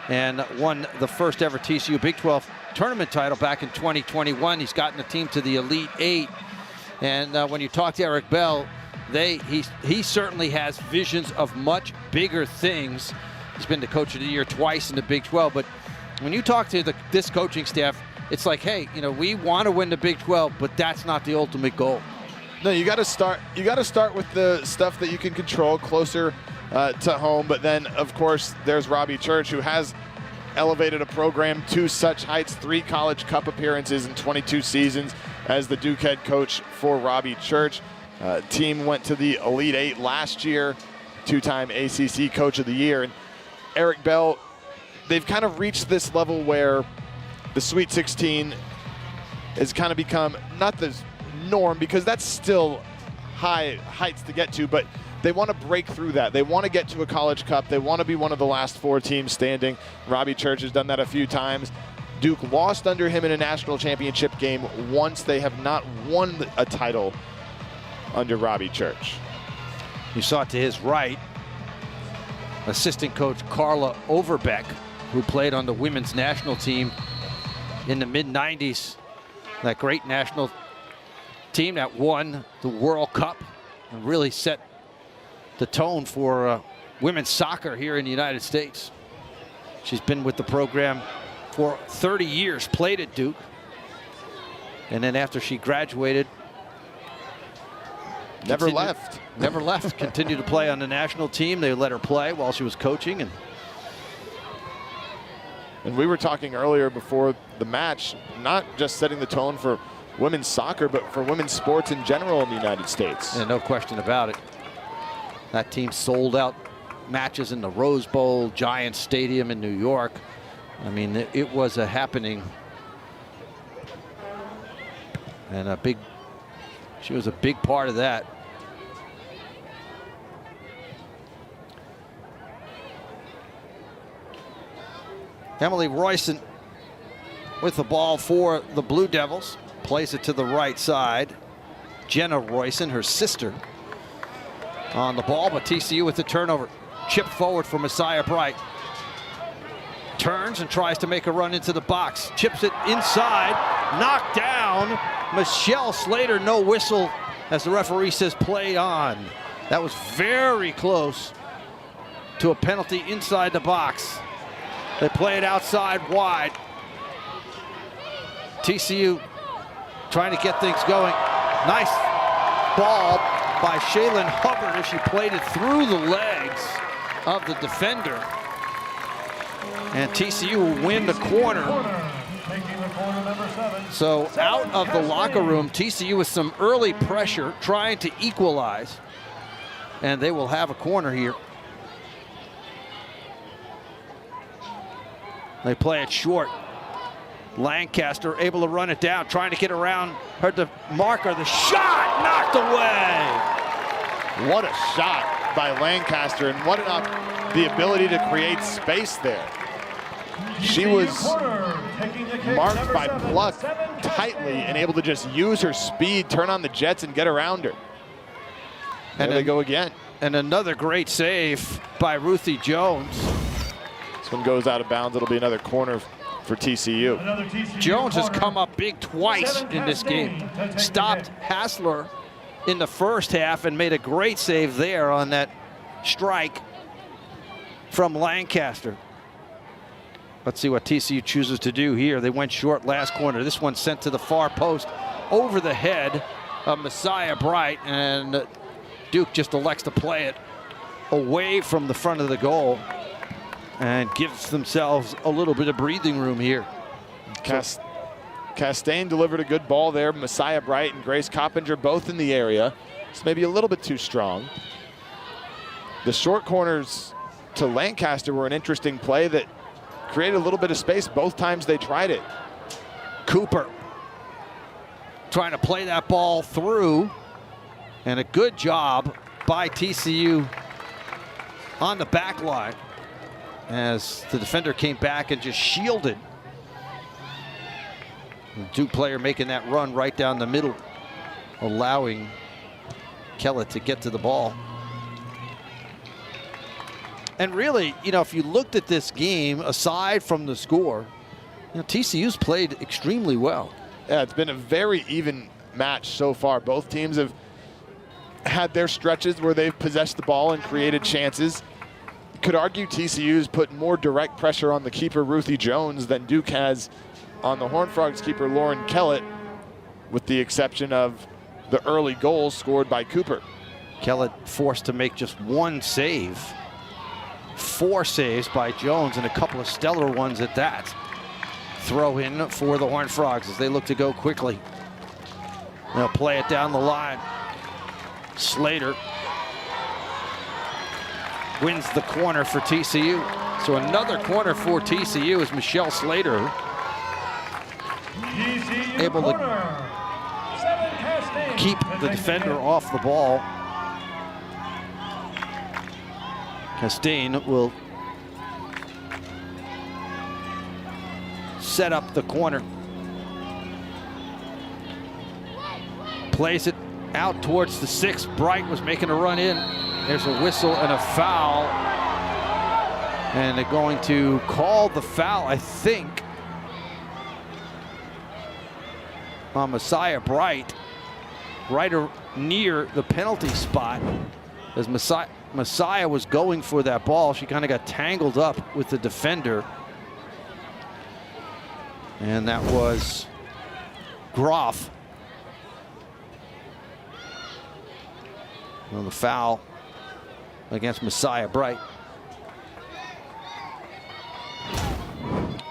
and won the first ever TCU Big 12 tournament title back in 2021. He's gotten the team to the Elite 8. And when you talk to Eric Bell, he certainly has visions of much bigger things. He's been the coach of the year twice in the Big 12. But when you talk to this coaching staff, it's like, hey, you know, we want to win the Big 12, but that's not the ultimate goal. No, you got to start with the stuff that you can control closer to home. But then, of course, there's Robbie Church, who has elevated a program to such heights. 3 College Cup appearances in 22 seasons as the Duke head coach for Robbie Church. Team went to the Elite 8 last year, 2-time ACC Coach of the Year. And Eric Bell, they've kind of reached this level where the Sweet 16 has kind of become not the norm, because that's still high heights to get to, but they want to break through that. They want to get to a College Cup. They want to be one of the last 4 teams standing. Robbie Church has done that a few times. Duke lost under him in a national championship game once. They have not won a title under Robbie Church. You saw it to his right, assistant coach Carla Overbeck, who played on the women's national team in the mid-90s. That great national team that won the World Cup and really set the tone for women's soccer here in the United States. She's been with the program for 30 years, played at Duke. And then after she graduated, Never left. Never left. Continued to play on the national team. They let her play while she was coaching. And we were talking earlier before the match, not just setting the tone for women's soccer, but for women's sports in general in the United States. Yeah, no question about it. That team sold out matches in the Rose Bowl, Giants Stadium in New York. I mean, it was a happening. And she was a big part of that. Emily Royson with the ball for the Blue Devils. Plays it to the right side. Jenna Royson, her sister, on the ball, but TCU with the turnover. Chip forward for Messiah Bright. Turns and tries to make a run into the box. Chips it inside. Knocked down. Michelle Slater, no whistle as the referee says play on. That was very close to a penalty inside the box. They play it outside wide. TCU trying to get things going. Nice ball by Shaylin Hubbard as she played it through the legs of the defender. And TCU will win the corner. So out of the locker room, TCU with some early pressure trying to equalize. And they will have a corner here. They play it short. Lancaster able to run it down, trying to get around her marker. The shot knocked away. What a shot by Lancaster, and what the ability to create space there. She was marked by Pluck tightly and able to just use her speed, turn on the jets, and get around her. And they go again. And another great save by Ruthie Jones. This one goes out of bounds. It'll be another corner for TCU. Jones has come up big twice in this game. Stopped Hassler in the first half and made a great save there on that strike from Lancaster. Let's see what TCU chooses to do here. They went short last corner. This one sent to the far post over the head of Messiah Bright, and Duke just elects to play it away from the front of the goal and gives themselves a little bit of breathing room here. Castaigne delivered a good ball there. Messiah Bright and Grace Coppinger both in the area. It's maybe a little bit too strong. The short corners to Lancaster were an interesting play that created a little bit of space both times they tried it. Cooper trying to play that ball through, and a good job by TCU on the back line as the defender came back and just shielded. The Duke player making that run right down the middle, allowing Kellett to get to the ball. And really, you know, if you looked at this game, aside from the score, you know, TCU's played extremely well. Yeah, it's been a very even match so far. Both teams have had their stretches where they've possessed the ball and created chances. You could argue TCU's put more direct pressure on the keeper, Ruthie Jones, than Duke has on the Horned Frogs keeper, Lauren Kellett, with the exception of the early goals scored by Cooper. Kellett forced to make just one save. 4 saves by Jones, and a couple of stellar ones at that. Throw in for the Horned Frogs as they look to go quickly. They'll play it down the line. Slater wins the corner for TCU. So another corner for TCU is Michelle Slater able to keep the defender off the ball. Castaigne will set up the corner. Plays it out towards the 6. Bright was making a run in. There's a whistle and a foul. And they're going to call the foul, I think, on Messiah Bright. right near the penalty spot. As Messiah was going for that ball, she kind of got tangled up with the defender. And that was Groff. On the foul against Messiah Bright.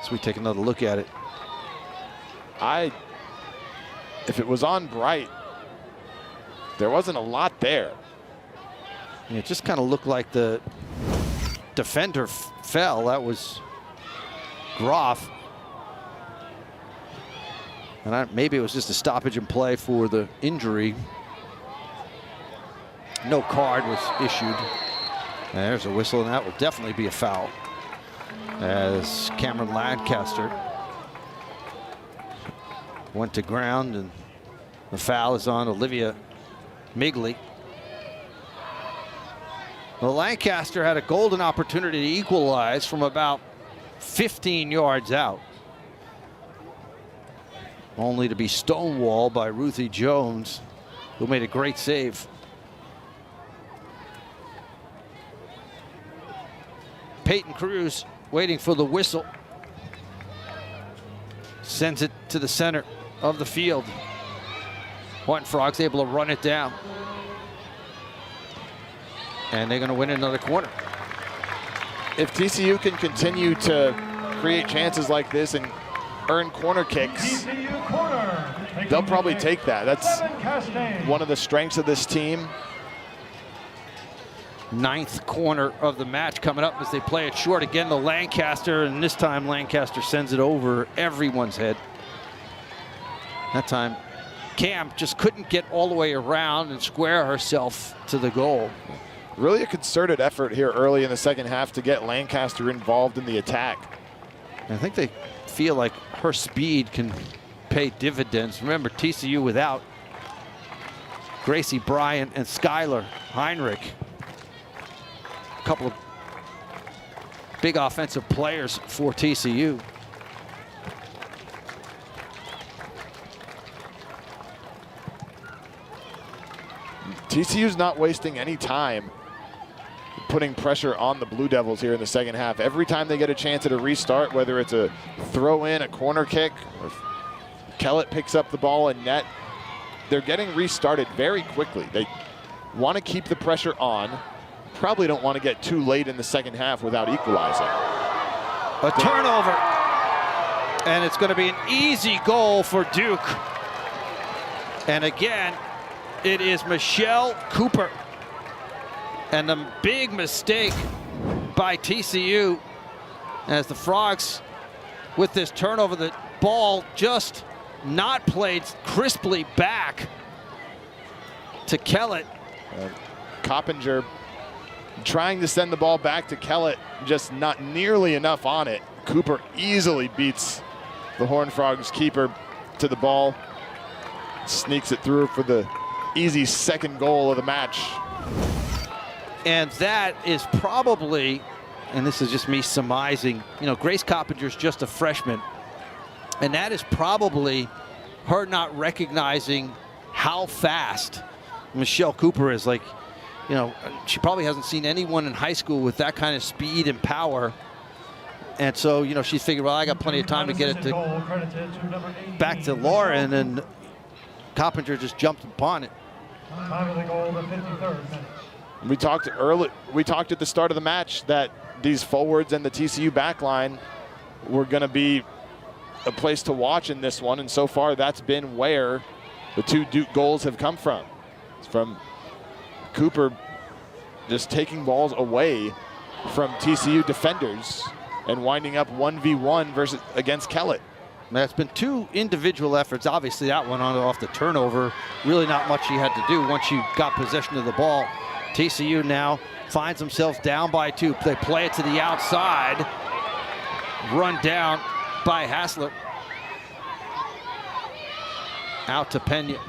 So we take another look at it. If it was on Bright, there wasn't a lot there. It just kind of looked like the defender fell. That was Groff. And maybe it was just a stoppage in play for the injury. No card was issued. And there's a whistle, and that will definitely be a foul. As Cameron Lancaster went to ground, and the foul is on Olivia Migley. Well, Lancaster had a golden opportunity to equalize from about 15 yards out, only to be stonewalled by Ruthie Jones, who made a great save. Peyton Cruz waiting for the whistle. Sends it to the center of the field. Horned Frogs able to run it down. And they're going to win another corner. If TCU can continue to create chances like this and earn corner kicks, they'll probably take that. That's one of the strengths of this team. 9th corner of the match coming up as they play it short again to Lancaster, and this time Lancaster sends it over everyone's head. That time Cam just couldn't get all the way around and square herself to the goal. Really a concerted effort here early in the second half to get Lancaster involved in the attack. I think they feel like her speed can pay dividends. Remember, TCU without Gracie Bryant and Skylar Heinrich. A couple of big offensive players for TCU. TCU's not wasting any time putting pressure on the Blue Devils here in the second half. Every time they get a chance at a restart, whether it's a throw in, a corner kick, or Kellett picks up the ball and net, they're getting restarted very quickly. They want to keep the pressure on. Probably don't want to get too late in the second half without equalizing. A turnover, and it's going to be an easy goal for Duke. And again, it is Michelle Cooper. And a big mistake by TCU as the Frogs, with this turnover, the ball just not played crisply back to Kellett. Coppinger trying to send the ball back to Kellett, just not nearly enough on it. Cooper easily beats the Horned Frogs keeper to the ball, sneaks it through for the easy second goal of the match. And that is probably, and this is just me surmising, you know, Grace Coppinger's just a freshman, and that is probably her not recognizing how fast Michelle Cooper is. Like, you know, she probably hasn't seen anyone in high school with that kind of speed and power. And so, you know, she figured, well, I got plenty of time to get it back to Lauren, and Coppinger just jumped upon it. Time of the goal, the 53rd minute. We talked at the start of the match that these forwards and the TCU back line were going to be a place to watch in this one, and so far that's been where the two Duke goals have come from. It's from Cooper just taking balls away from TCU defenders and winding up 1v1 against Kellett. That's been two individual efforts. Obviously, that one off the turnover, really not much she had to do once she got possession of the ball. TCU now finds themselves down by 2. They play it to the outside. Run down by Hassler. Out to Pena.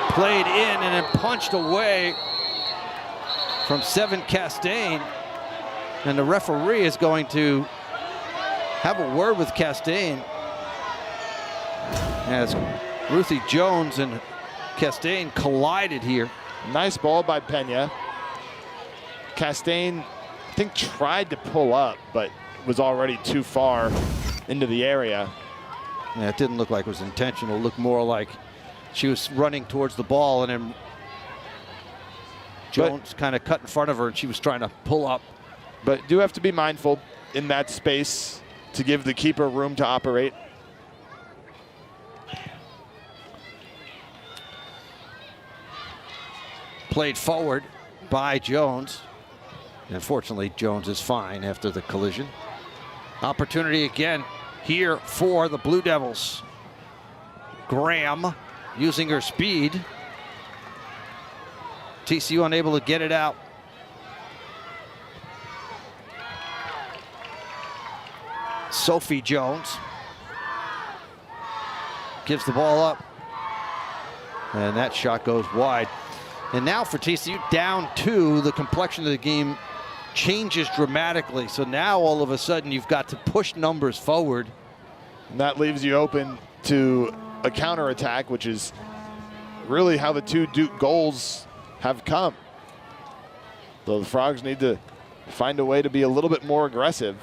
Played in and then punched away from Seven Castaigne. And the referee is going to have a word with Castaigne as Ruthie Jones and Castaigne collided here. Nice ball by Pena. Castaigne, I think, tried to pull up, but was already too far into the area. Yeah, it didn't look like it was intentional. It looked more like she was running towards the ball, and then Jones kind of cut in front of her, and she was trying to pull up. But do have to be mindful in that space to give the keeper room to operate. Played forward by Jones. Unfortunately, Jones is fine after the collision. Opportunity again here for the Blue Devils. Graham using her speed. TCU unable to get it out. Sophie Jones gives the ball up, and that shot goes wide. And now for TCU, down 2, the complexion of the game changes dramatically. So now all of a sudden you've got to push numbers forward. And that leaves you open to a counterattack, which is really how the 2 Duke goals have come. So the Frogs need to find a way to be a little bit more aggressive.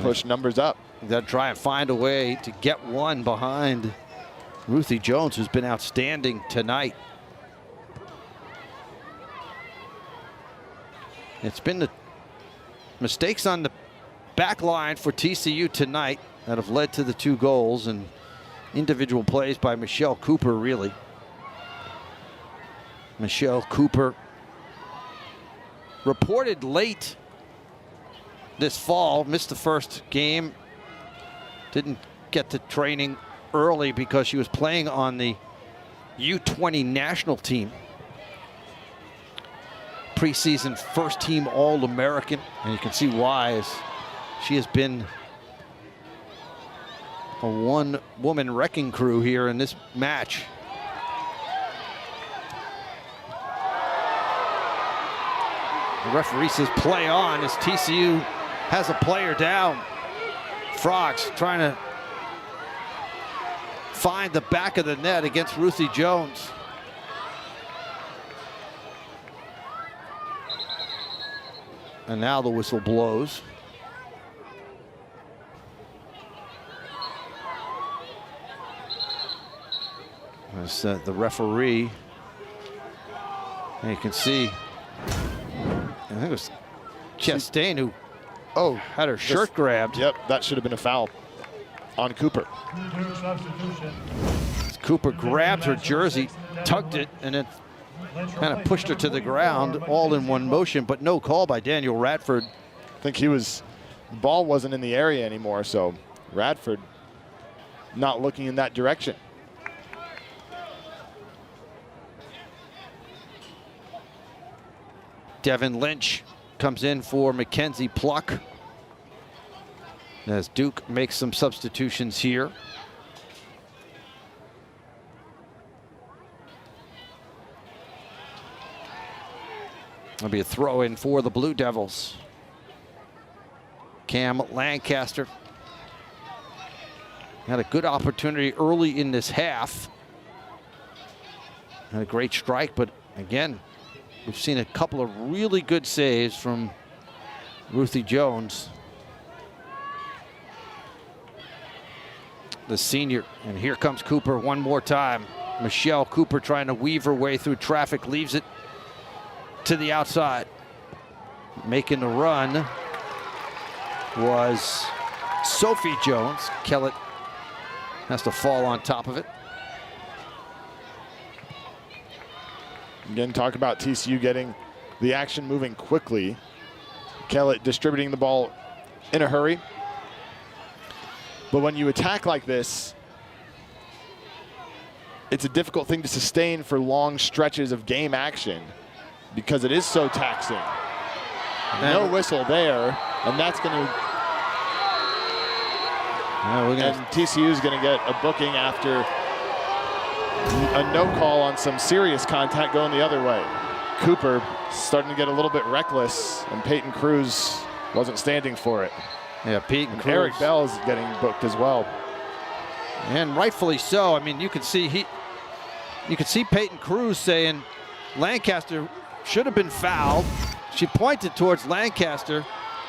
Push numbers up. You've got to try and find a way to get one behind Ruthie Jones, who's been outstanding tonight. It's been the mistakes on the back line for TCU tonight that have led to the 2 goals, and individual plays by Michelle Cooper, really. Michelle Cooper reported late this fall, missed the first game, didn't get to training early because she was playing on the U20 national team. Preseason first team All-American, and you can see why, as she has been a one-woman wrecking crew here in this match. The referee says play on as TCU has a player down. Frogs trying to find the back of the net against Ruthie Jones. And now the whistle blows. As the referee, and you can see, I think it was Chastain who had her shirt grabbed. Yep, that should have been a foul on Cooper. Cooper grabbed her jersey, tugged it, and then kind of pushed her to the ground all in one motion, but no call by Daniel Radford. I think the ball wasn't in the area anymore, so Radford not looking in that direction. Devin Lynch comes in for Mackenzie Pluck as Duke makes some substitutions here. There'll be a throw in for the Blue Devils. Cam Lancaster had a good opportunity early in this half. Had a great strike, but again, we've seen a couple of really good saves from Ruthie Jones, the senior. And here comes Cooper one more time. Michelle Cooper trying to weave her way through traffic, leaves it to the outside. Making the run was Sophie Jones. Kellett has to fall on top of it. Again, talk about TCU getting the action moving quickly. Kellett distributing the ball in a hurry. But when you attack like this, it's a difficult thing to sustain for long stretches of game action because it is so taxing. No whistle there, and that's going to... And TCU is going to get a booking after a no call on some serious contact going the other way. Cooper starting to get a little bit reckless, and Peyton Cruz wasn't standing for it. Yeah, Peyton Cruz. Eric Bell is getting booked as well. And rightfully so. I mean, you could see Peyton Cruz saying Lancaster should have been fouled. She pointed towards Lancaster,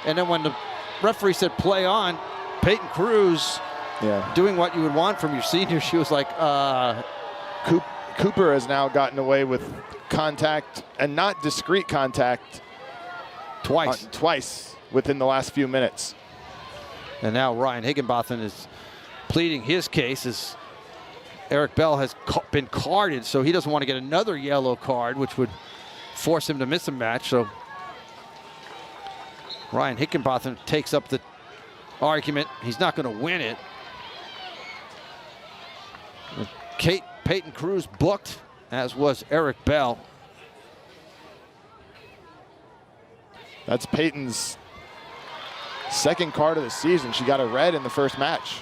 and then when the referee said play on, Peyton Cruz, doing what you would want from your senior, she was like, Cooper has now gotten away with contact, and not discrete contact, twice within the last few minutes. And now Ryan Higginbotham is pleading his case as Eric Bell has been carded, so he doesn't want to get another yellow card, which would force him to miss a match. So Ryan Higginbotham takes up the argument. He's not going to win it. Peyton Cruz booked, as was Eric Bell. That's Peyton's second card of the season. She got a red in the first match.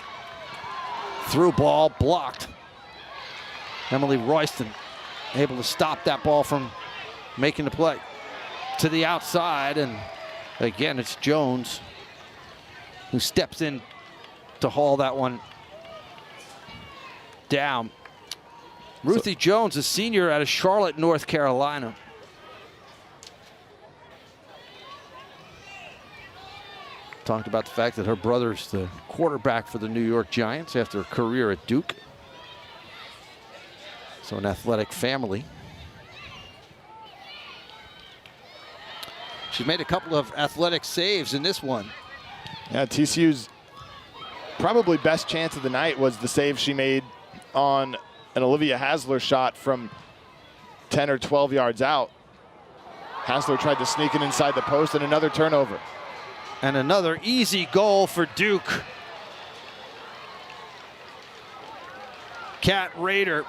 Through ball blocked. Emily Royston able to stop that ball from making the play to the outside, and again it's Jones who steps in to haul that one down. Ruthie Jones, a senior out of Charlotte, North Carolina. Talked about the fact that her brother's the quarterback for the New York Giants after a career at Duke. So an athletic family. She's made a couple of athletic saves in this one. Yeah, TCU's probably best chance of the night was the save she made on an Olivia Hasler shot from 10 or 12 yards out. Hasler tried to sneak it inside the post, and another turnover. And another easy goal for Duke. Kat Rader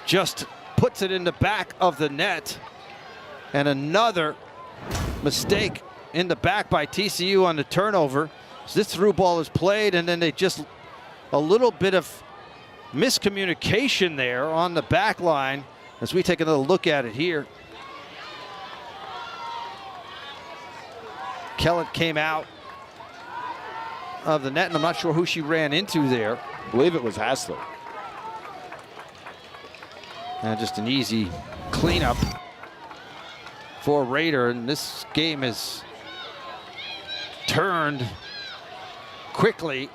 just puts it in the back of the net. And another mistake in the back by TCU on the turnover. So this through ball is played, and then they just a little bit of miscommunication there on the back line as we take another look at it here. Kellett came out of the net, and I'm not sure who she ran into there. I believe it was Hasler. And just an easy cleanup for Rader, and this game is turned quickly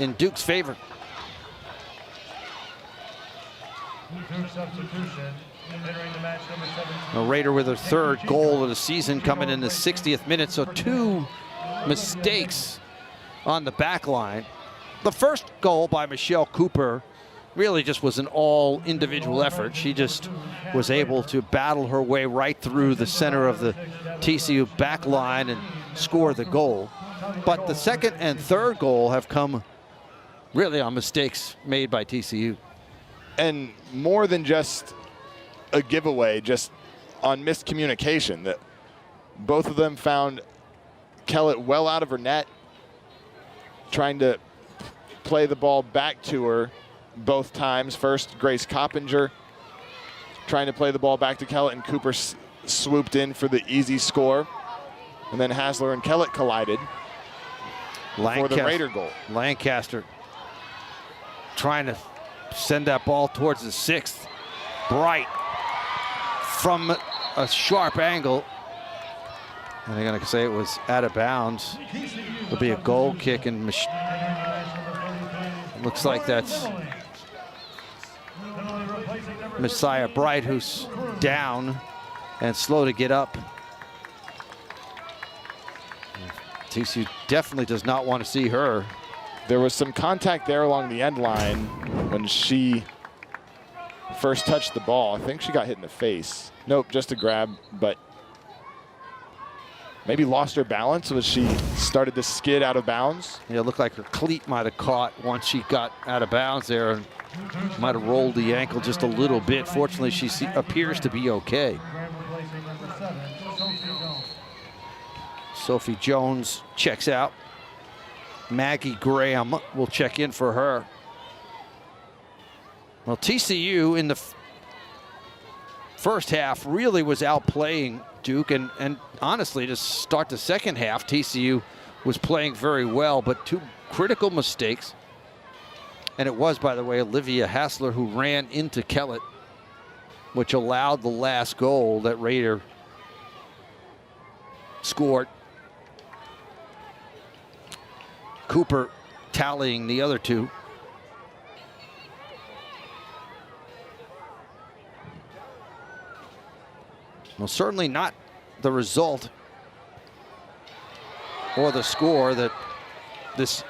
in Duke's favor. Duke substitution. Entering the match, number 17. Rader with her third goal of the season coming in the 60th minute, so two mistakes on the back line. The first goal by Michelle Cooper really just was an all individual effort. She just was able to battle her way right through the center of the TCU back line and score the goal. But the second and third goal have come really on mistakes made by TCU. And more than just a giveaway, just on miscommunication. That both of them found Kellett well out of her net, trying to play the ball back to her both times. First, Grace Coppinger trying to play the ball back to Kellett, and Cooper swooped in for the easy score. And then Hasler and Kellett collided for the Raider goal. Lancaster trying to send that ball towards the sixth. Bright from a sharp angle. And they're going to say it was out of bounds. It'll be a goal kick, and looks like that's Messiah Bright, who's down and slow to get up. TCU definitely does not want to see her. There was some contact there along the end line when she first touched the ball. I think she got hit in the face. Nope, just a grab, but maybe lost her balance as she started to skid out of bounds. Yeah, it looked like her cleat might have caught once she got out of bounds there, and might have rolled the ankle just a little bit. Fortunately, she appears to be okay. Sophie Jones checks out. Maggie Graham will check in for her. Well, TCU in the first half really was outplaying Duke, and honestly, to start the second half, TCU was playing very well, but 2 critical mistakes. And it was, by the way, Olivia Hassler who ran into Kellett, which allowed the last goal that Raider scored. Cooper tallying the other 2. Well, certainly not the result or the score that this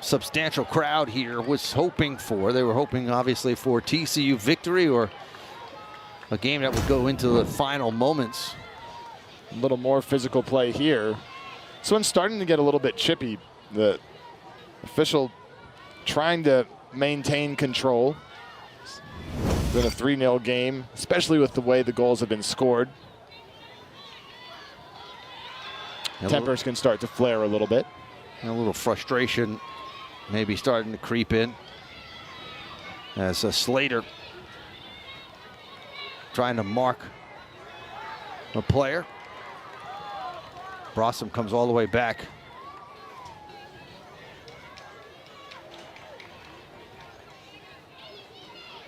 substantial crowd here was hoping for. They were hoping, obviously, for TCU victory or a game that would go into the final moments. A little more physical play here. This one's starting to get a little bit chippy. The official trying to maintain control. It's been a 3-0 game, especially with the way the goals have been scored. Tempers can start to flare a little bit. A little frustration maybe starting to creep in as Slater trying to mark a player. Brossum comes all the way back.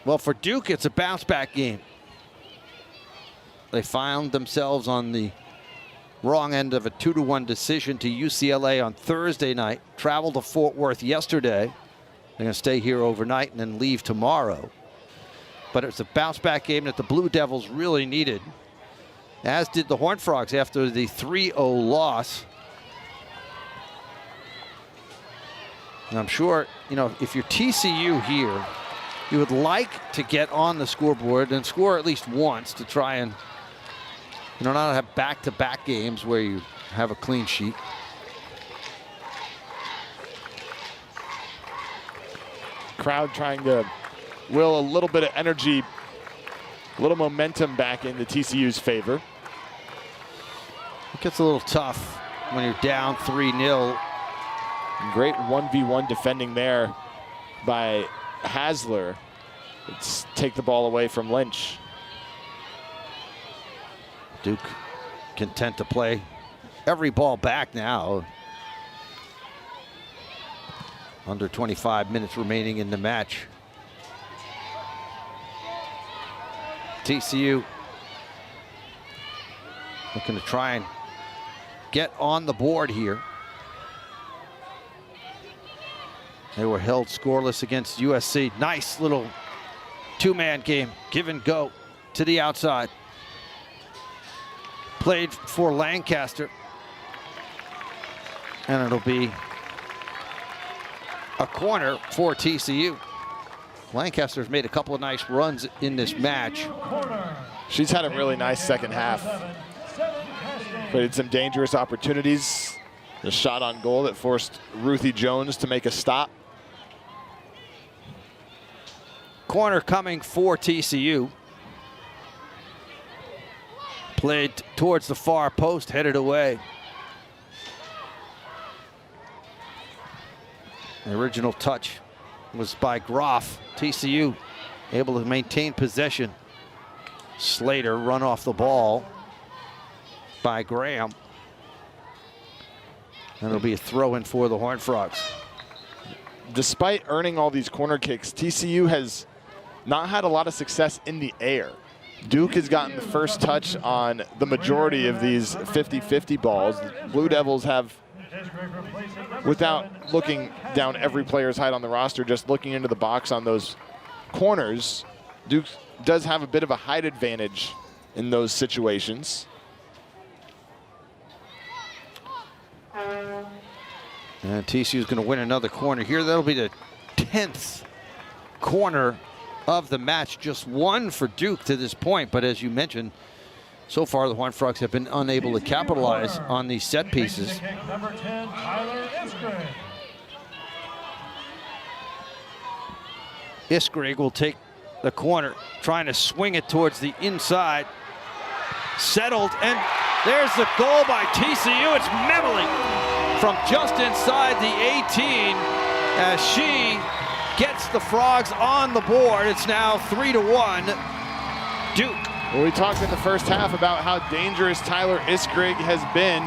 Well, for Duke, it's a bounce-back game. They found themselves on the wrong end of a 2-1 decision to UCLA on Thursday night. Traveled to Fort Worth yesterday. They're going to stay here overnight and then leave tomorrow. But it's a bounce-back game that the Blue Devils really needed, as did the Horned Frogs after the 3-0 loss. And I'm sure, you know, if you're TCU here, you would like to get on the scoreboard and score at least once to try and, you know, not have back-to-back games where you have a clean sheet. Crowd trying to will a little bit of energy, a little momentum back into TCU's favor. It gets a little tough when you're down 3-0. Great 1v1 defending there by Hassler. Let's take the ball away from Lynch. Duke content to play every ball back now. Under 25 minutes remaining in the match. TCU looking to try and get on the board here. They were held scoreless against USC. Nice little 2-man game. Give and go to the outside. Played for Lancaster. And it'll be a corner for TCU. Lancaster's made a couple of nice runs in this match. She's had a really nice second half. Created some dangerous opportunities. The shot on goal that forced Ruthie Jones to make a stop. Corner coming for TCU. Played towards the far post, headed away. The original touch was by Groff. TCU able to maintain possession. Slater run off the ball by Graham. And it'll be a throw-in for the Horned Frogs. Despite earning all these corner kicks, TCU has not had a lot of success in the air. Duke has gotten the first touch on the majority of these 50-50 balls. The Blue Devils have, without looking down every player's height on the roster, just looking into the box on those corners, Duke does have a bit of a height advantage in those situations. And TCU is going to win another corner here. That'll be the 10th corner of the match. Just one for Duke to this point. But as you mentioned, so far the Horned Frogs have been unable to capitalize on these set pieces. Number 10, Tyler Iskrig will take the corner, trying to swing it towards the inside. Settled, and there's the goal by TCU. It's Memley from just inside the 18 as she gets the Frogs on the board. It's now 3-1 Duke. Well, we talked in the first half about how dangerous Tyler Iskrig has been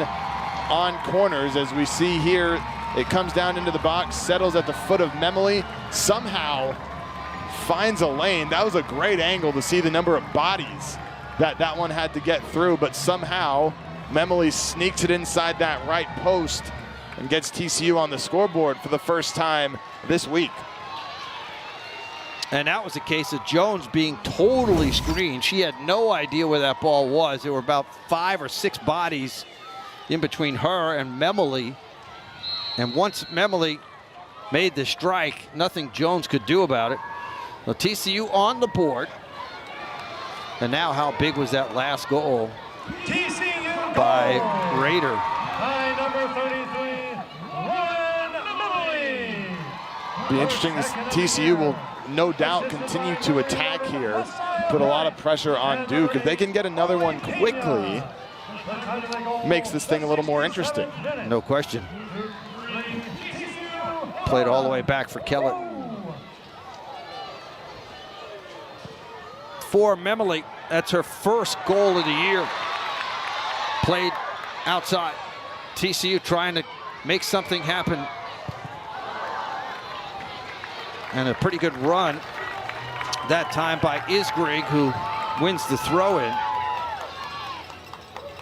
on corners. As we see here, it comes down into the box, settles at the foot of Memoli, somehow finds a lane. That was a great angle to see the number of bodies that one had to get through, but somehow Memoli sneaks it inside that right post and gets TCU on the scoreboard for the first time this week. And that was a case of Jones being totally screened. She had no idea where that ball was. There were about 5 or 6 bodies in between her and Memoli. And once Memoli made the strike, nothing Jones could do about it. Well, TCU on the board. And now how big was that last goal TCU by Raider? By number 33, Lauren Memoli. Be interesting. TCU will no doubt continue to attack here, put a lot of pressure on Duke. If they can get another one quickly, makes this thing a little more interesting. No question. Played all the way back for Kellett. For Memoli, that's her first goal of the year. Played outside. TCU trying to make something happen. And a pretty good run that time by Isgrig, who wins the throw-in.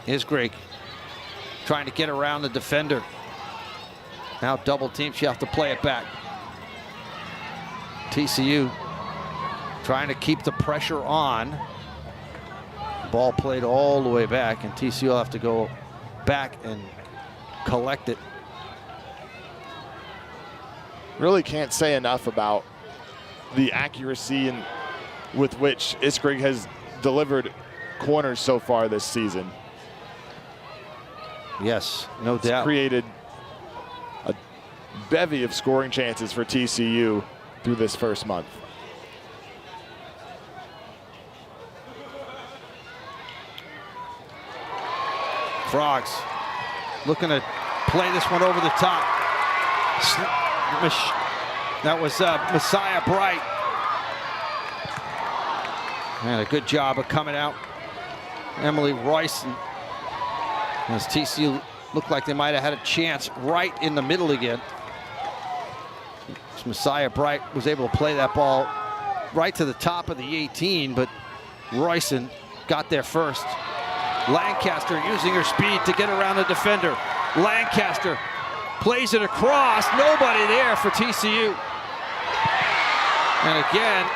Isgrig trying to get around the defender. Now double team, she has to play it back. TCU trying to keep the pressure on. Ball played all the way back, and TCU will have to go back and collect it. Really can't say enough about the accuracy and with which Isgrig has delivered corners so far this season. Yes, no It's doubt. created a bevy of scoring chances for TCU through this first month. Frogs looking to play this one over the top. That was Messiah Bright. And a good job of coming out. Emily Royce, as TCU looked like they might have had a chance right in the middle again. Messiah Bright was able to play that ball right to the top of the 18, but Royson got there first. Lancaster using her speed to get around the defender. Lancaster plays it across. Nobody there for TCU. And again,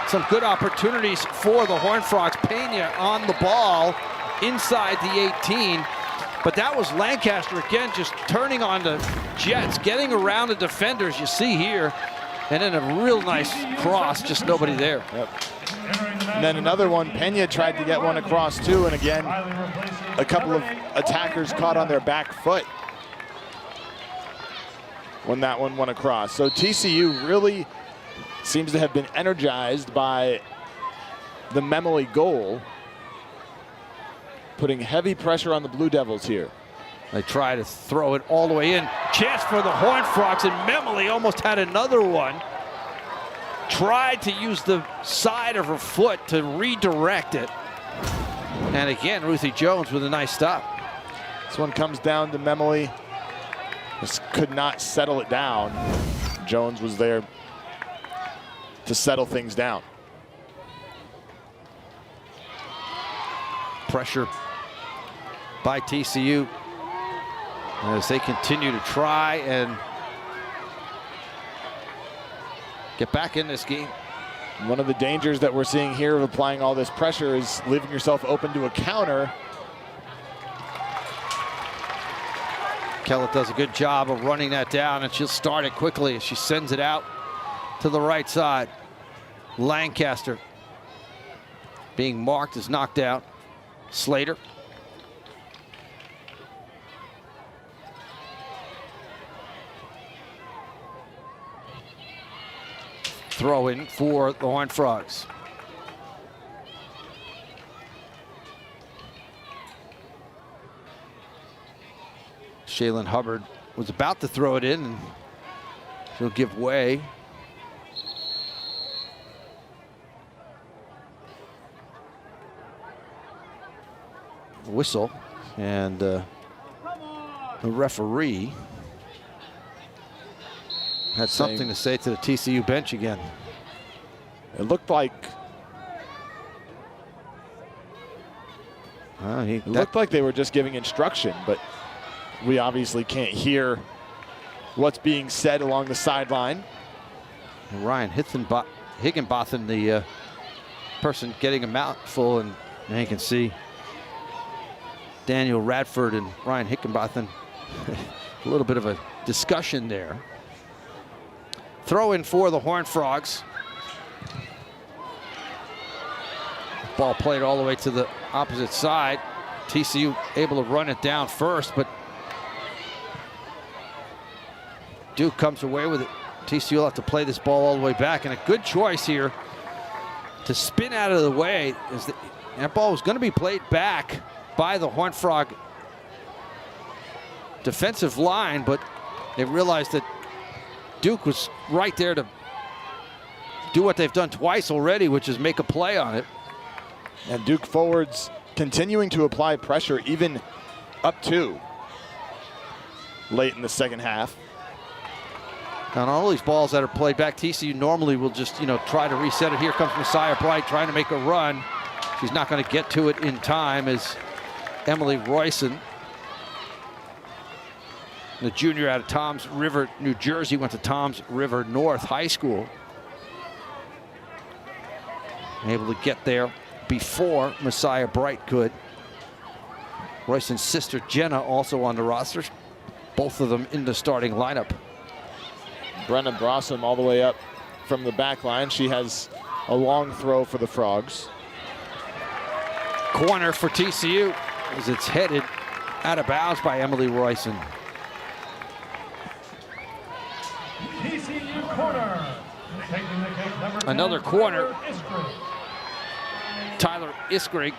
some good opportunities for the Horned Frogs. Pena on the ball inside the 18. But that was Lancaster again, just turning on the Jets, getting around the defenders you see here. And then a real nice cross, just nobody there. Yep. And then another one, Pena tried to get one across too, and again, a couple of attackers caught on their back foot when that one went across. So TCU really seems to have been energized by the Memoli goal, putting heavy pressure on the Blue Devils here. They try to throw it all the way in. Chance for the Horned Frogs, and Memoli almost had another one. Tried to use the side of her foot to redirect it. And again, Ruthie Jones with a nice stop. This one comes down to Memoli. Just could not settle it down. Jones was there to settle things down. Pressure by TCU as they continue to try and get back in this game. One of the dangers that we're seeing here of applying all this pressure is leaving yourself open to a counter. Kellett does a good job of running that down, and she'll start it quickly as she sends it out to the right side. Lancaster being marked as knocked out. Slater. Throw in for the Horned Frogs. Shaylin Hubbard was about to throw it in, and she'll give way. Whistle, and the referee had something to say to the TCU bench again. It looked like they were just giving instruction, but we obviously can't hear what's being said along the sideline. Ryan Higginbotham, the person getting a mouthful, and you can see Daniel Radford and Ryan Higginbotham. A little bit of a discussion there. Throw in for the Horned Frogs. Ball played all the way to the opposite side. TCU able to run it down first, but Duke comes away with it. TCU will have to play this ball all the way back, and a good choice here to spin out of the way. That ball was going to be played back by the Horned Frog defensive line, but they realized that Duke was right there to do what they've done twice already, which is make a play on it. And Duke forwards continuing to apply pressure even up to late in the second half. On all these balls that are played back, TCU normally will just, try to reset it. Here comes Messiah Bright trying to make a run. She's not going to get to it in time as Emily Royson, the junior out of Toms River, New Jersey, went to Toms River North High School. Able to get there before Messiah Bright could. Royson's sister Jenna also on the roster. Both of them in the starting lineup. Brenna Brossum all the way up from the back line. She has a long throw for the Frogs. Corner for TCU as it's headed out of bounds by Emily Royson. TCU corner. Taking the kick, number 10, Another corner. Tyler Tyler Iskrig. Iskrig.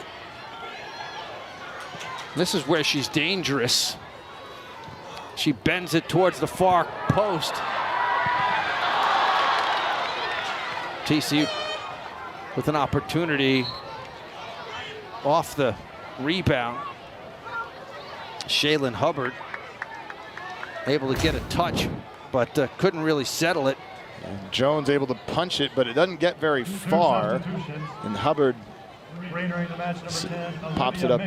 This is where she's dangerous. She bends it towards the far post. TCU with an opportunity off the rebound. Shaylin Hubbard able to get a touch, but couldn't really settle it. And Jones able to punch it, but it doesn't get very far. And Hubbard pops it up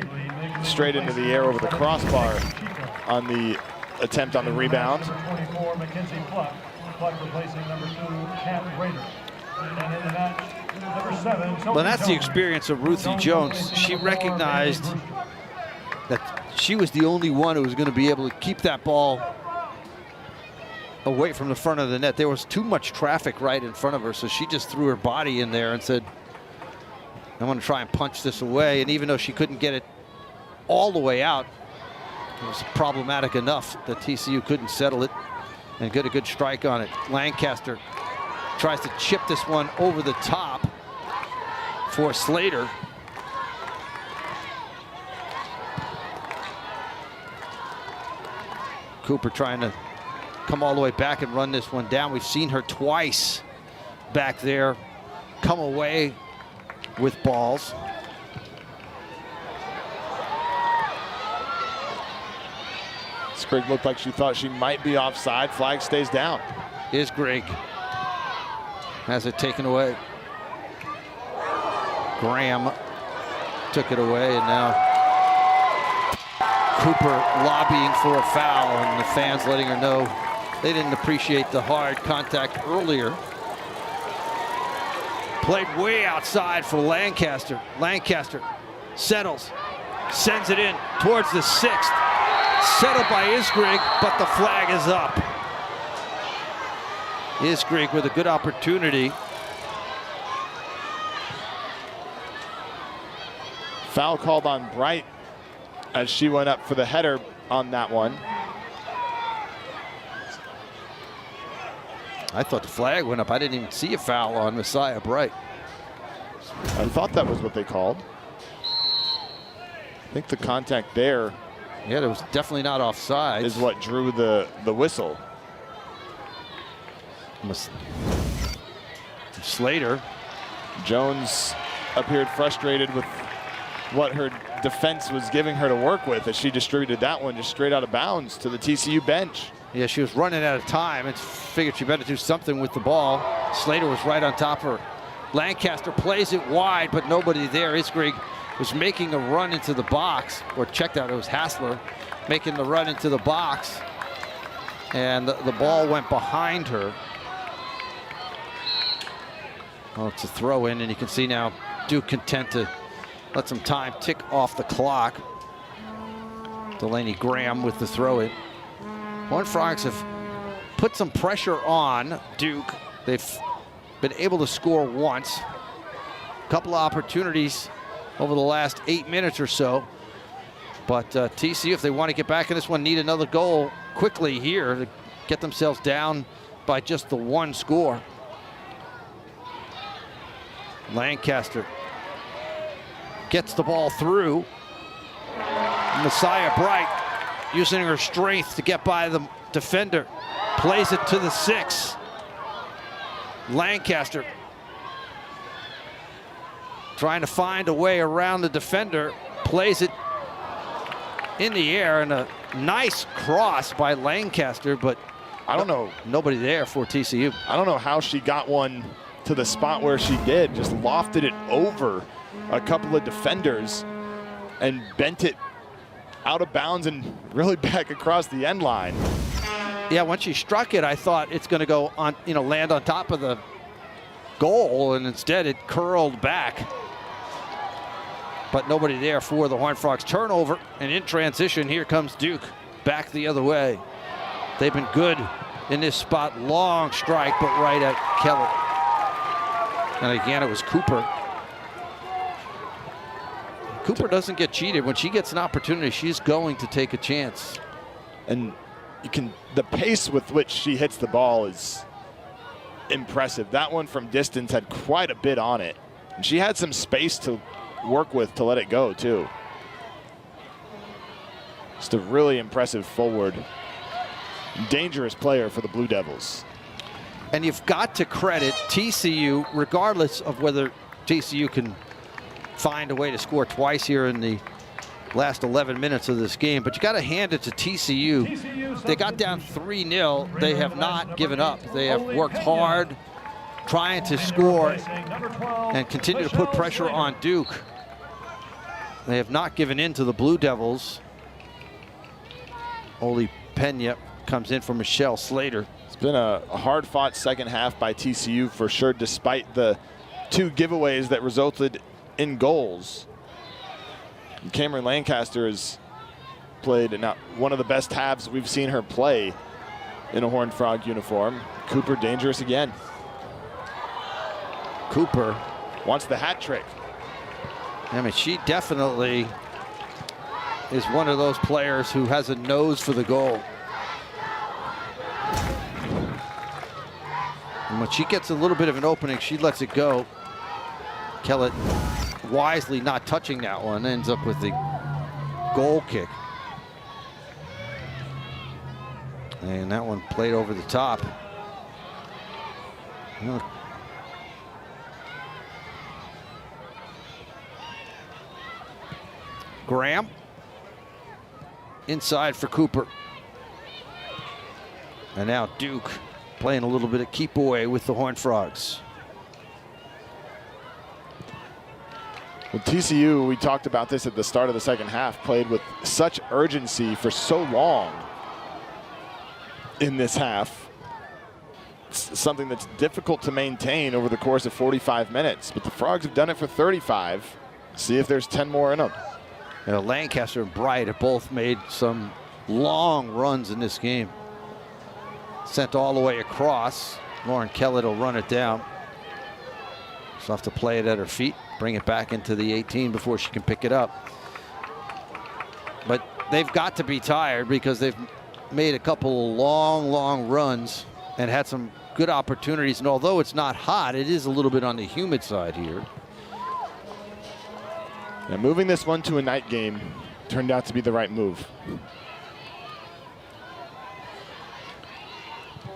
straight into the air over the crossbar on the attempt on the rebound. Well, that's the experience of Ruthie Jones. She recognized that she was the only one who was going to be able to keep that ball away from the front of the net. There was too much traffic right in front of her, so she just threw her body in there and said, I want to try and punch this away. And even though she couldn't get it all the way out, it was problematic enough that TCU couldn't settle it and get a good strike on it. Lancaster tries to chip this one over the top for Slater. Cooper trying to come all the way back and run this one down. We've seen her twice back there come away with balls. Iskrig looked like she thought she might be offside. Flag stays down. Iskrig has it taken away. Graham took it away, and now Cooper lobbying for a foul, and the fans letting her know they didn't appreciate the hard contact earlier. Played way outside for Lancaster. Lancaster settles, sends it in towards the sixth. Settled by Iskrig, but the flag is up. Iskrig with a good opportunity. Foul called on Bright as she went up for the header on that one. I thought the flag went up. I didn't even see a foul on Messiah Bright. I thought that was what they called. I think the contact there, yeah, it was definitely not offside, is what drew the whistle. Slater. Jones appeared frustrated with what her defense was giving her to work with as she distributed that one just straight out of bounds to the TCU bench. Yeah, she was running out of time and figured she better do something with the ball. Slater was right on top of her. Lancaster plays it wide, but nobody there. Isgrig was making a run into the box, or checked out, it was Hassler making the run into the box, and the ball went behind her. Oh, it's a throw in, and you can see now Duke content to let some time tick off the clock. Delaney Graham with the throw in. Horned Frogs have put some pressure on Duke. They've been able to score once. A couple of opportunities over the last 8 minutes or so. But TCU, if they want to get back in this one, need another goal quickly here to get themselves down by just the one score. Lancaster gets the ball through. Messiah Bright using her strength to get by the defender. Plays it to the 6. Lancaster trying to find a way around the defender. Plays it in the air, and a nice cross by Lancaster, but I don't know. Nobody there for TCU. I don't know how she got one to the spot where she did. Just lofted it over a couple of defenders and bent it out of bounds and really back across the end line. Yeah, when she struck it, I thought it's going to go on, land on top of the goal, and instead it curled back. But nobody there for the Horned Frogs. Turnover, and in transition, here comes Duke back the other way. They've been good in this spot. Long strike, but right at Kellett. And again, it was Cooper. Cooper doesn't get cheated. When she gets an opportunity, she's going to take a chance. And the pace with which she hits the ball is impressive. That one from distance had quite a bit on it. And she had some space to work with to let it go too. Just a really impressive forward, dangerous player for the Blue Devils. And you've got to credit TCU, regardless of whether TCU can find a way to score twice here in the last 11 minutes of this game, but you got to hand it to TCU. They got down 3-0. They have not given up. They have worked hard, trying to score and continue to put pressure on Duke. They have not given in to the Blue Devils. Oli Pena comes in for Michelle Slater. It's been a hard-fought second half by TCU for sure, despite the 2 giveaways that resulted in goals. Cameron Lancaster has played one of the best halves we've seen her play in a Horned Frog uniform. Cooper dangerous again. Cooper wants the hat trick. I mean, she definitely is one of those players who has a nose for the goal. And when she gets a little bit of an opening, she lets it go. Kellett wisely not touching that one, ends up with the goal kick. And that one played over the top. Graham inside for Cooper. And now Duke playing a little bit of keep away with the Horned Frogs. Well, TCU, we talked about this at the start of the second half, played with such urgency for so long in this half. It's something that's difficult to maintain over the course of 45 minutes, but the Frogs have done it for 35. See if there's 10 more in them. Lancaster and Bright have both made some long runs in this game. Sent all the way across. Lauren Kellett will run it down. She'll have to play it at her feet, bring it back into the 18 before she can pick it up. But they've got to be tired because they've made a couple of long runs and had some good opportunities. And although it's not hot, it is a little bit on the humid side here. Now, moving this one to a night game turned out to be the right move.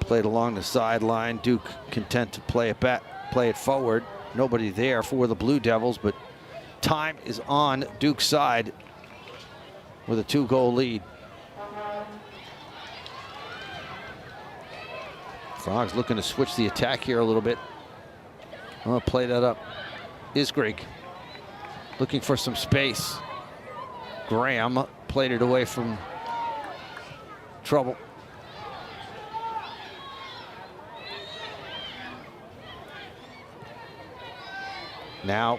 Played along the sideline. Duke content to play it back, play it forward. Nobody there for the Blue Devils, but time is on Duke's side with a 2-goal lead. Frogs looking to switch the attack here a little bit. I'm gonna play that up. Isgrig looking for some space. Graham played it away from trouble. Now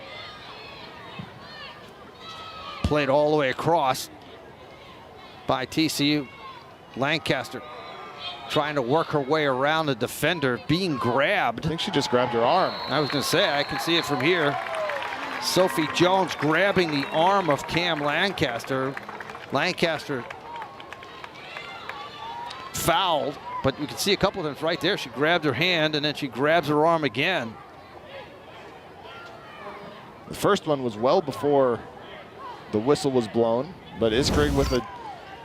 played all the way across by TCU. Lancaster trying to work her way around the defender, being grabbed. I think she just grabbed her arm. I was going to say, I can see it from here. Sophie Jones grabbing the arm of Cam Lancaster. Lancaster fouled, but you can see a couple of times right there. She grabbed her hand and then she grabs her arm again. The first one was well before the whistle was blown, but Isgrig with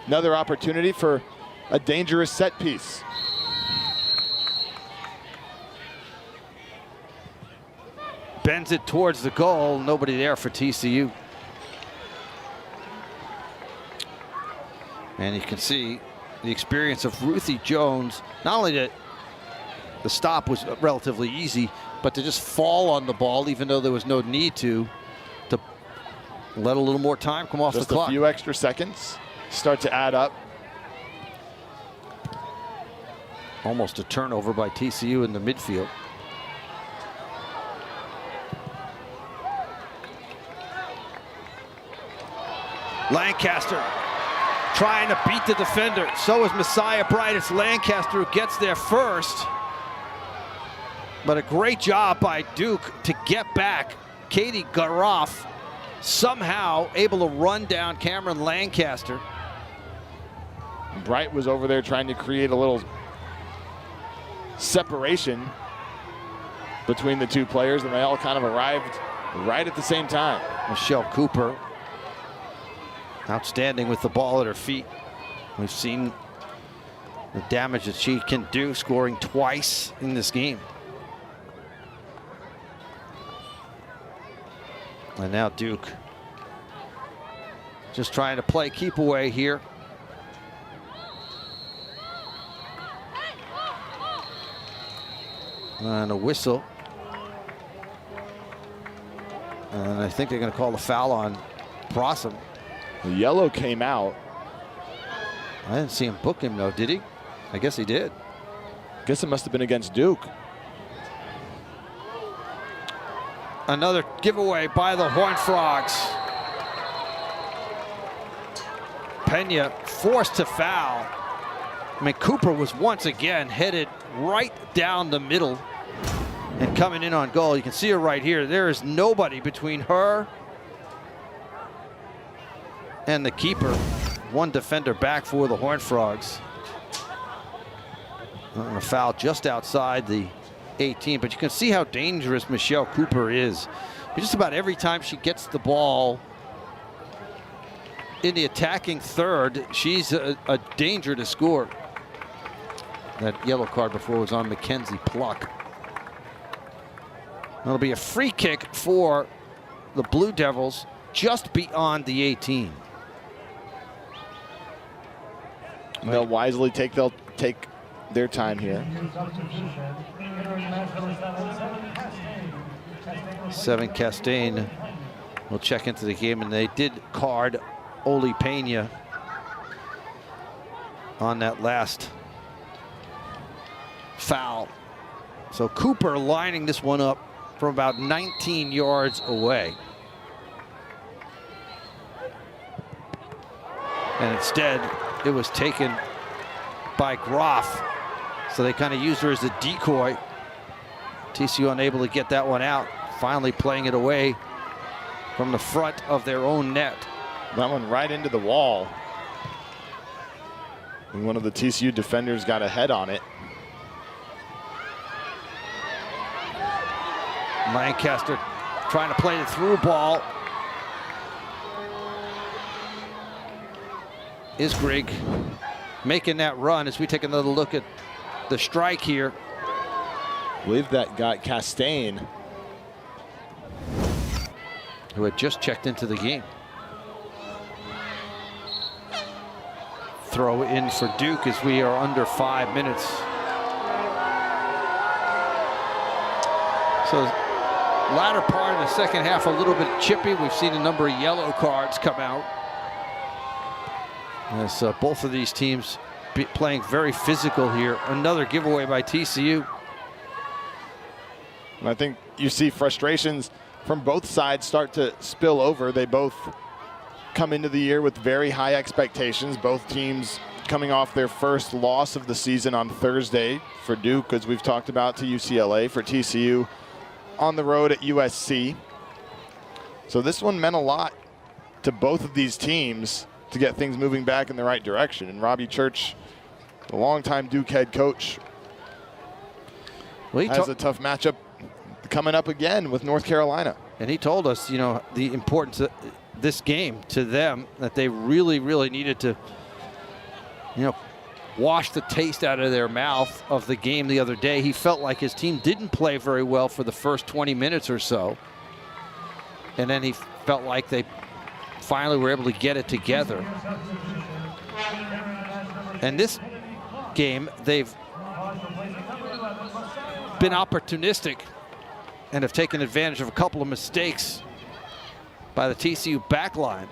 another opportunity for a dangerous set piece. Bends it towards the goal. Nobody there for TCU. And you can see the experience of Ruthie Jones. Not only that the stop was relatively easy, but to just fall on the ball, even though there was no need to let a little more time come off the clock. Just a few extra seconds start to add up. Almost a turnover by TCU in the midfield. Lancaster trying to beat the defender. So is Messiah Bright. It's Lancaster who gets there first. But a great job by Duke to get back. Katie Garoff somehow able to run down Cameron Lancaster. Bright was over there trying to create a little separation between the two players, and they all kind of arrived right at the same time. Michelle Cooper, outstanding with the ball at her feet. We've seen the damage that she can do, scoring twice in this game. And now Duke just trying to play keep away here. And a whistle. And I think they're going to call the foul on Brossum. The yellow came out. I didn't see him book him though, did he? I guess he did. Guess it must have been against Duke. Another giveaway by the Horned Frogs. Pena forced to foul. I mean, Cooper was once again headed right down the middle and coming in on goal. You can see her right here. There is nobody between her and the keeper. One defender back for the Horned Frogs. A foul just outside the 18, but you can see how dangerous Michelle Cooper is. Just about every time she gets the ball in the attacking third, she's a danger to score. That yellow card before was on Mackenzie Pluck. That'll be a free kick for the Blue Devils just beyond the 18. They'll wisely they'll take their time here. 7 Castaigne will check into the game, and they did card Oli Pena on that last foul. So Cooper lining this one up from about 19 yards away. And instead, it was taken by Groff. So they kind of used her as a decoy. TCU unable to get that one out. Finally playing it away from the front of their own net. That one right into the wall. And one of the TCU defenders got a head on it. Lancaster trying to play the through ball. Isgrig making that run as we take another look at the strike here. I believe that got Castaigne. who had just checked into the game. Throw in for Duke as we are under 5 minutes. So latter part of the second half, a little bit chippy. We've seen a number of yellow cards come out. As both of these teams playing very physical here. Another giveaway by TCU. And I think you see frustrations from both sides start to spill over. They both come into the year with very high expectations. Both teams coming off their first loss of the season on Thursday. For Duke, as we've talked about, to UCLA. For TCU, on the road at USC. So this one meant a lot to both of these teams to get things moving back in the right direction. And Robbie Church, the longtime Duke head coach, has a tough matchup coming up again with North Carolina. And he told us, you know, the importance of this game to them, that they really, really needed to, you know, wash the taste out of their mouth of the game the other day. He felt like his team didn't play very well for the first 20 minutes or so. And then he felt like they finally were able to get it together. And this game, they've been opportunistic and have taken advantage of a couple of mistakes by the TCU backline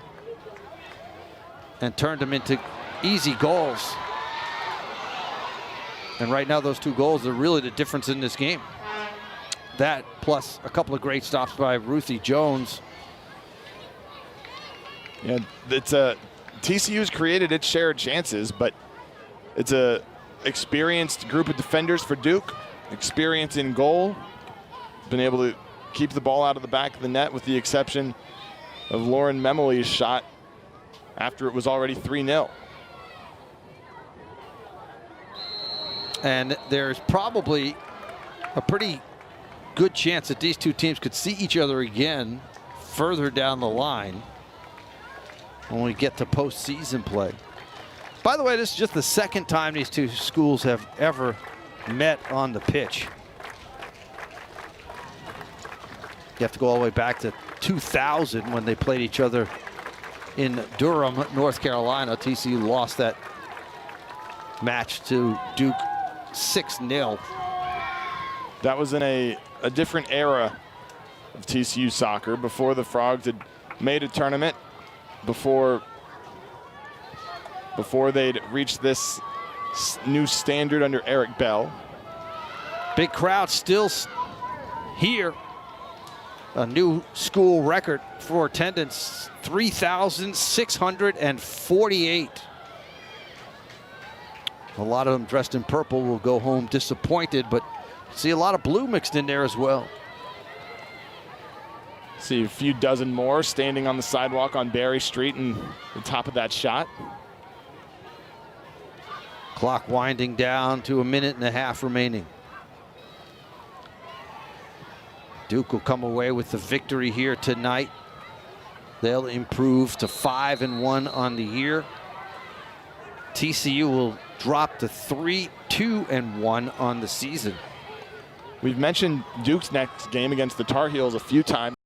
and turned them into easy goals. And right now, those 2 goals are really the difference in this game. That plus a couple of great stops by Ruthie Jones. Yeah, it's TCU's created its share of chances, but it's a experienced group of defenders for Duke. Experience in goal. Been able to keep the ball out of the back of the net, with the exception of Lauren Memoli's shot after it was already 3-0. And there's probably a pretty good chance that these two teams could see each other again further down the line when we get to postseason play. By the way, this is just the second time these two schools have ever met on the pitch. You have to go all the way back to 2000 when they played each other in Durham, North Carolina. TCU lost that match to Duke 6-0. That was in a different era of TCU soccer, before the Frogs had made a tournament, before they'd reached this new standard under Eric Bell. Big crowd still here. A new school record for attendance, 3,648. A lot of them dressed in purple will go home disappointed, but see a lot of blue mixed in there as well. See a few dozen more standing on the sidewalk on Berry Street and the top of that shot. Clock winding down to 1.5 minutes remaining. Duke will come away with the victory here tonight. They'll improve to 5-1 on the year. TCU will drop to 3-2-1 on the season. We've mentioned Duke's next game against the Tar Heels a few times.